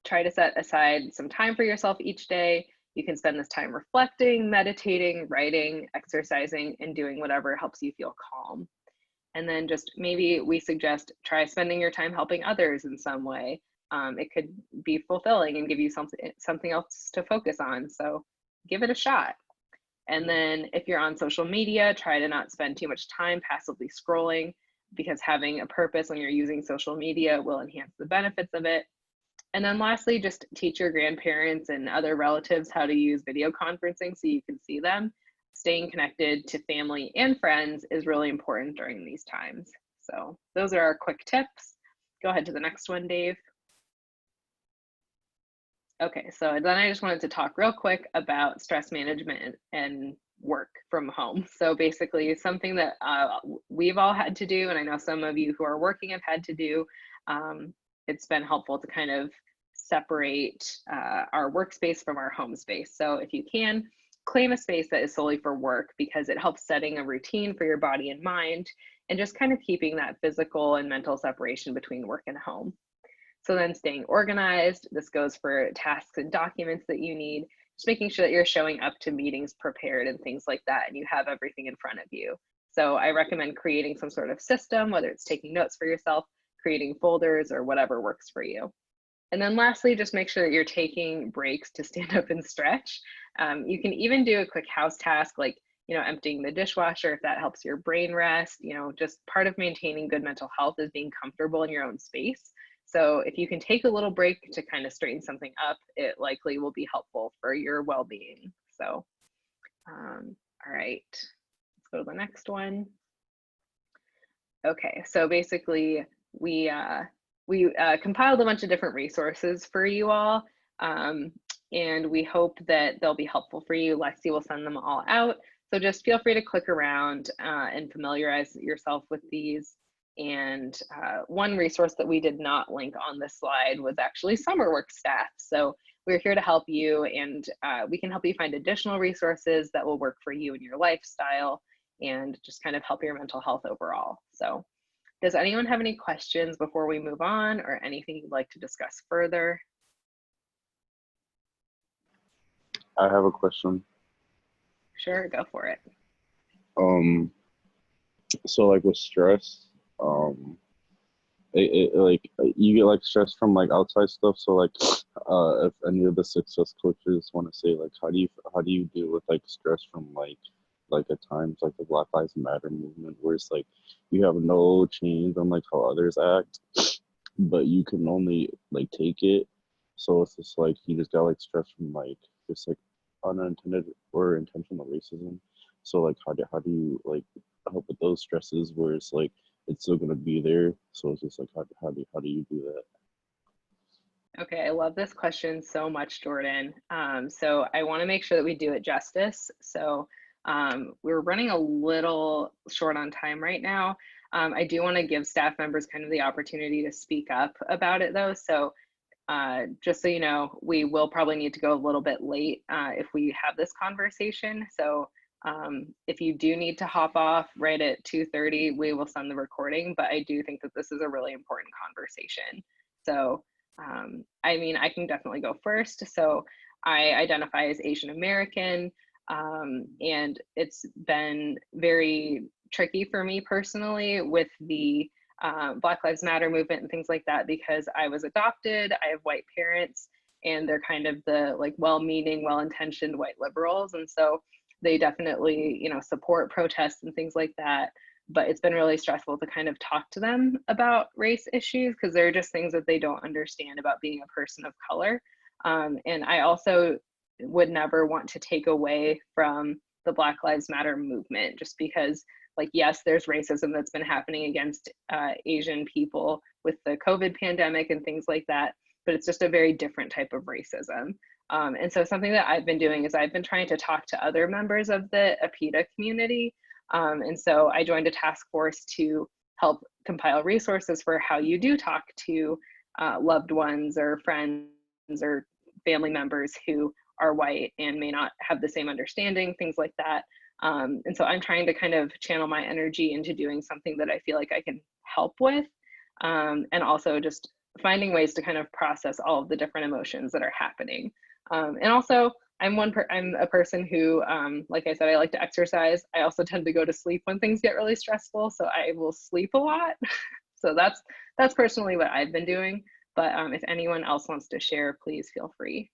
try to set aside some time for yourself each day. You can spend this time reflecting, meditating, writing, exercising, and doing whatever helps you feel calm. And then just maybe we suggest try spending your time helping others in some way. It could be fulfilling and give you something else to focus on. So give it a shot. And then if you're on social media, try to not spend too much time passively scrolling, because having a purpose when you're using social media will enhance the benefits of it. And then lastly, just teach your grandparents and other relatives how to use video conferencing so you can see them. Staying connected to family and friends is really important during these times. So those are our quick tips. Go ahead to the next one, Dave. Okay, so then I just wanted to talk real quick about stress management and work from home. So basically something that we've all had to do, and I know some of you who are working have had to do. It's been helpful to kind of separate our workspace from our home space. So if you can, claim a space that is solely for work, because it helps setting a routine for your body and mind, and just kind of keeping that physical and mental separation between work and home. So then staying organized, this goes for tasks and documents that you need, just making sure that you're showing up to meetings prepared and things like that, and you have everything in front of you. So I recommend creating some sort of system, whether it's taking notes for yourself, creating folders, or whatever works for you. And then lastly, just make sure that you're taking breaks to stand up and stretch. You can even do a quick house task like, emptying the dishwasher if that helps your brain rest. Just part of maintaining good mental health is being comfortable in your own space. So if you can take a little break to kind of straighten something up, it likely will be helpful for your well-being. So, all right, let's go to the next one. Okay, so basically we compiled a bunch of different resources for you all, and we hope that they'll be helpful for you. Lexi will send them all out. So just feel free to click around and familiarize yourself with these. And one resource that we did not link on this slide was actually summer work staff. So we're here to help you, and we can help you find additional resources that will work for you and your lifestyle, and just kind of help your mental health overall. So does anyone have any questions before we move on, or anything you'd like to discuss further? I have a question. Sure, go for it. So like with stress, like you get like stress from like outside stuff. So like, if any of the success coaches want to say like, how do you deal with like stress from like at times like the Black Lives Matter movement, where it's like you have no change on like how others act, but you can only like take it. So it's just like you just got like stress from like just like unintended or intentional racism. So like how do you like help with those stresses where it's like it's still gonna be there? So it's just like how do you do that? Okay, I love this question so much, Jordan. So I want to make sure that we do it justice. So we're running a little short on time right now. I do want to give staff members kind of the opportunity to speak up about it though. So just so you know, we will probably need to go a little bit late if we have this conversation. So if you do need to hop off right at 2:30, we will send the recording, but I do think that this is a really important conversation. So I mean, I can definitely go first. So I identify as Asian American, and it's been very tricky for me personally with the Black Lives Matter movement and things like that, because I was adopted, I have white parents, and they're kind of the like well-meaning, well-intentioned white liberals. And so they definitely, support protests and things like that. But it's been really stressful to kind of talk to them about race issues, because there are just things that they don't understand about being a person of color. And I also would never want to take away from the Black Lives Matter movement, just because, like, yes, there's racism that's been happening against Asian people with the COVID pandemic and things like that, but it's just a very different type of racism. And so something that I've been doing is I've been trying to talk to other members of the APITA community. And so I joined a task force to help compile resources for how you do talk to loved ones or friends or family members who are white and may not have the same understanding, things like that. And so I'm trying to kind of channel my energy into doing something that I feel like I can help with, and also just finding ways to kind of process all of the different emotions that are happening. And also, I'm a person who, like I said, I like to exercise. I also tend to go to sleep when things get really stressful, so I will sleep a lot. So that's personally what I've been doing. But if anyone else wants to share, please feel free.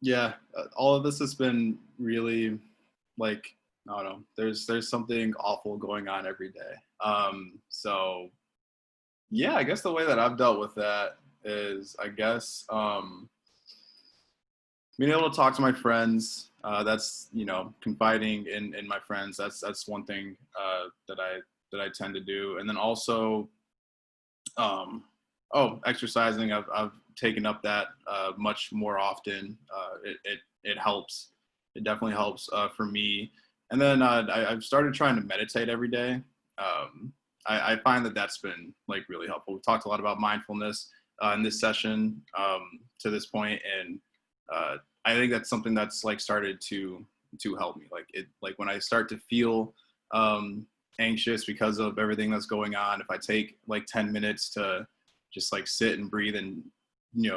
Yeah, all of this has been really like, I don't know, there's something awful going on every day. So yeah, I guess the way that I've dealt with that is, I guess, being able to talk to my friends. That's, confiding in my friends. That's one thing that I tend to do. And then also, exercising. I've taken up that much more often. It helps. It definitely helps for me. And then I've started trying to meditate every day. I find that that's been like really helpful. We've talked a lot about mindfulness in this session to this point, and I think that's something that's like started to help me. Like when I start to feel anxious because of everything that's going on, if I take like 10 minutes to just like sit and breathe and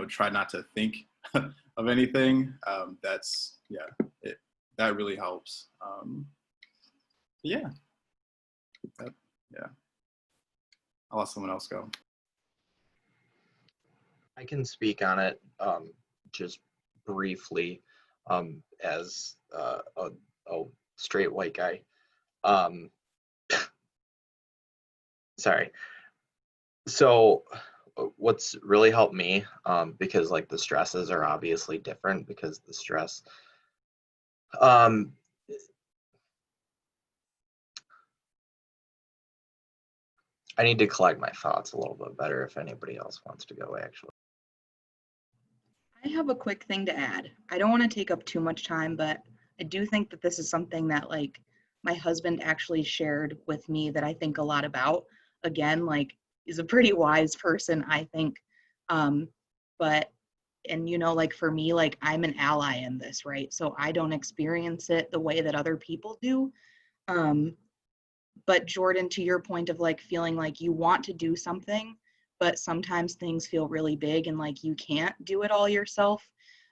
try not to think of anything, that really helps. Yeah, yeah. I'll let someone else go. I can speak on it just briefly as a straight white guy. Sorry. So what's really helped me, because like the stresses are obviously different, because the stress I need to collect my thoughts a little bit better if anybody else wants to go, actually. I have a quick thing to add. I don't want to take up too much time, but I do think that this is something that like my husband actually shared with me that I think a lot about. Again, like he's a pretty wise person, I think. But like for me, like I'm an ally in this, right? So I don't experience it the way that other people do. But Jordan, to your point of like feeling like you want to do something, but sometimes things feel really big and like you can't do it all yourself.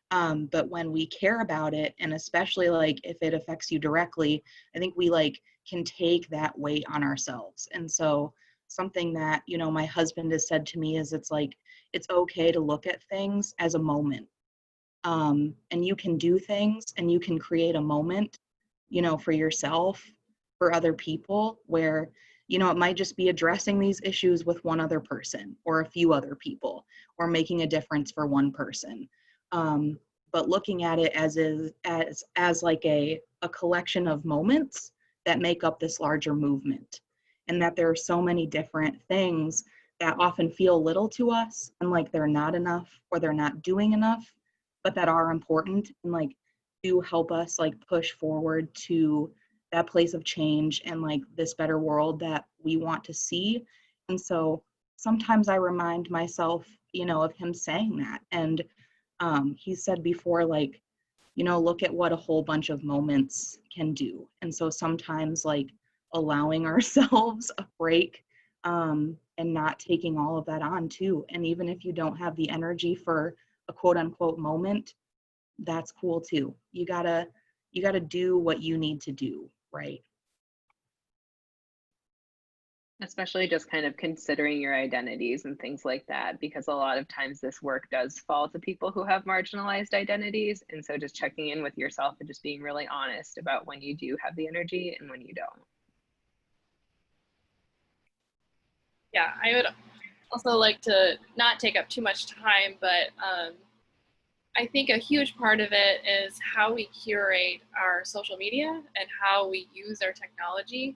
But when we care about it, and especially like if it affects you directly, I think we like can take that weight on ourselves. And so something that, my husband has said to me is it's like, it's okay to look at things as a moment. And you can do things and you can create a moment, for yourself, for other people, where, it might just be addressing these issues with one other person or a few other people, or making a difference for one person. But looking at it as like a collection of moments that make up this larger movement, and that there are so many different things that often feel little to us and like they're not enough or they're not doing enough, but that are important and like do help us like push forward to that place of change and like this better world that we want to see. And so sometimes I remind myself, of him saying that. And he said before, like, look at what a whole bunch of moments can do. And so sometimes like allowing ourselves a break, and not taking all of that on too. And even if you don't have the energy for a quote unquote moment, that's cool too. You gotta do what you need to do, right? Especially just kind of considering your identities and things like that, because a lot of times this work does fall to people who have marginalized identities. And so just checking in with yourself and just being really honest about when you do have the energy and when you don't. Yeah, I would also like to not take up too much time, but I think a huge part of it is how we curate our social media and how we use our technology.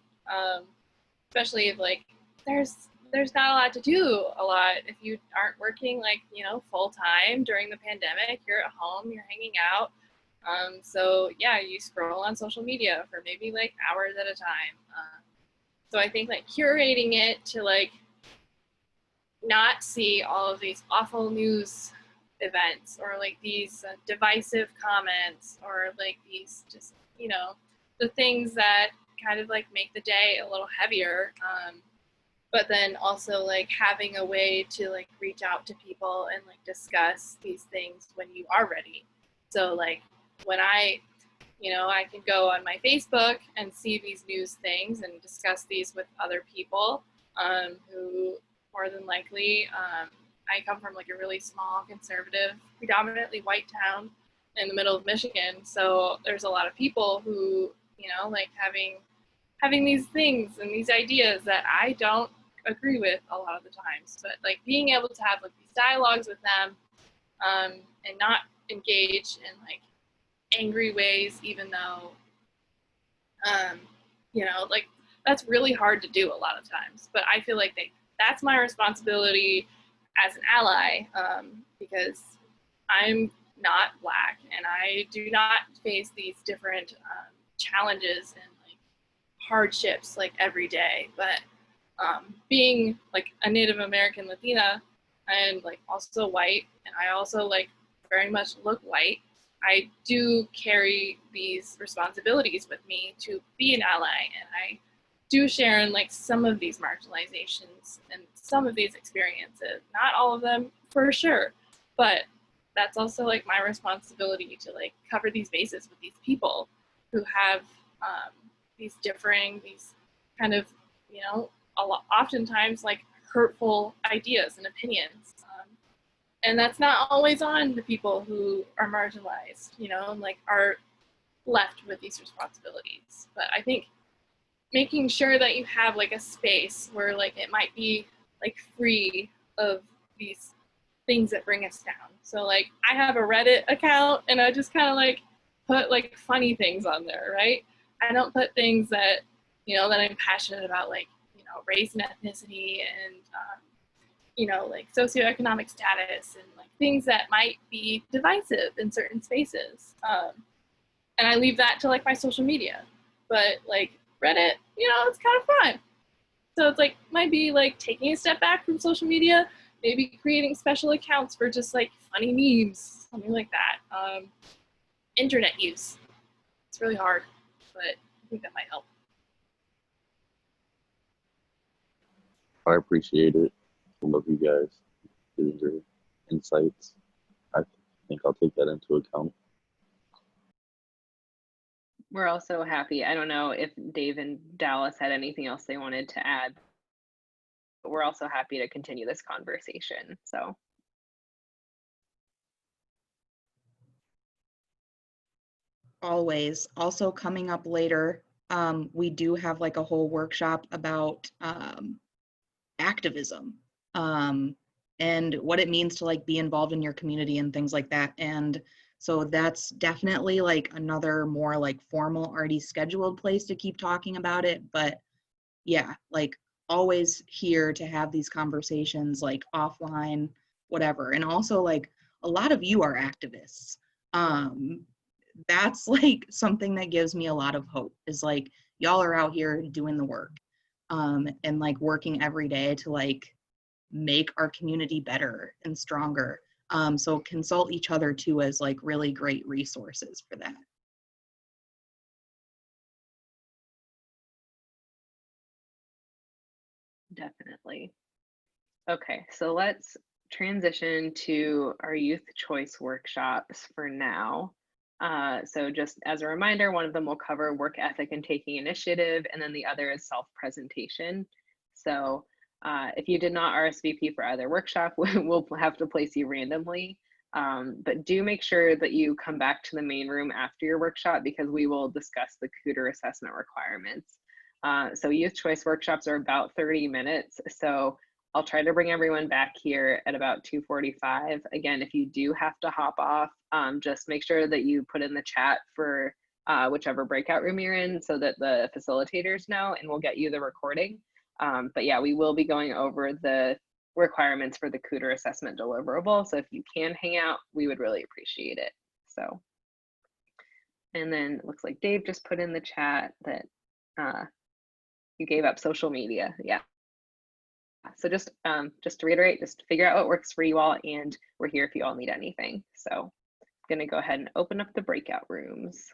Especially if like there's not a lot to do a lot if you aren't working like full time during the pandemic. You're at home, you're hanging out, so yeah, you scroll on social media for maybe like hours at a time. So I think like curating it to like not see all of these awful news events or like these divisive comments or like these just the things that kind of like make the day a little heavier. but then also like having a way to like reach out to people and like discuss these things when you are ready. So like when I can go on my Facebook and see these news things and discuss these with other people who more than likely, I come from like a really small, conservative, predominantly white town in the middle of Michigan. So there's a lot of people who, like having these things and these ideas that I don't agree with a lot of the times. But like being able to have like these dialogues with them and not engage in like angry ways, even though, like that's really hard to do a lot of times. But I feel like that's my responsibility as an ally because I'm not Black and I do not face these different challenges and like hardships like every day. But being like a Native American Latina and like also white, and I also like very much look white, I do carry these responsibilities with me to be an ally, and I do share in like some of these marginalizations and some of these experiences. Not all of them for sure, but that's also like my responsibility to like cover these bases with these people who have these kind of, oftentimes like hurtful ideas and opinions. And that's not always on the people who are marginalized, and like are left with these responsibilities. But I think making sure that you have like a space where like it might be like free of these things that bring us down. So like I have a Reddit account and I just kind of like put like funny things on there, right? I don't put things that, that I'm passionate about, like, race and ethnicity and, like socioeconomic status and like things that might be divisive in certain spaces. And I leave that to like my social media. But like Reddit, it's kind of fun. So it's like, might be like taking a step back from social media, maybe creating special accounts for just like funny memes, something like that. Internet use. It's really hard, but I think that might help. I appreciate it. I love you guys. These are insights. I think I'll take that into account. We're also happy. I don't know if Dave and Dallas had anything else they wanted to add, but we're also happy to continue this conversation. So. Always. Also coming up later, we do have like a whole workshop about activism and what it means to like be involved in your community and things like that. And so that's definitely like another more like formal, already scheduled place to keep talking about it. But yeah, like always here to have these conversations like offline, whatever. And also like a lot of you are activists. That's like something that gives me a lot of hope, is like y'all are out here doing the work and like working every day to like make our community better and stronger. So consult each other too as like really great resources for that. Definitely. Okay, so let's transition to our youth choice workshops for now. So just as a reminder, one of them will cover work ethic and taking initiative, and then the other is self-presentation. So if you did not RSVP for either workshop, we'll have to place you randomly. But do make sure that you come back to the main room after your workshop, because we will discuss the Cooter assessment requirements. So youth choice workshops are about 30 minutes. So I'll try to bring everyone back here at about 2:45. Again, if you do have to hop off, just make sure that you put in the chat for whichever breakout room you're in so that the facilitators know, and we'll get you the recording. But yeah, we will be going over the requirements for the Cooter assessment deliverable. So if you can hang out, we would really appreciate it. So, and then it looks like Dave just put in the chat that you gave up social media. Yeah. So just to reiterate, just figure out what works for you all, and we're here if you all need anything. So I'm gonna go ahead and open up the breakout rooms.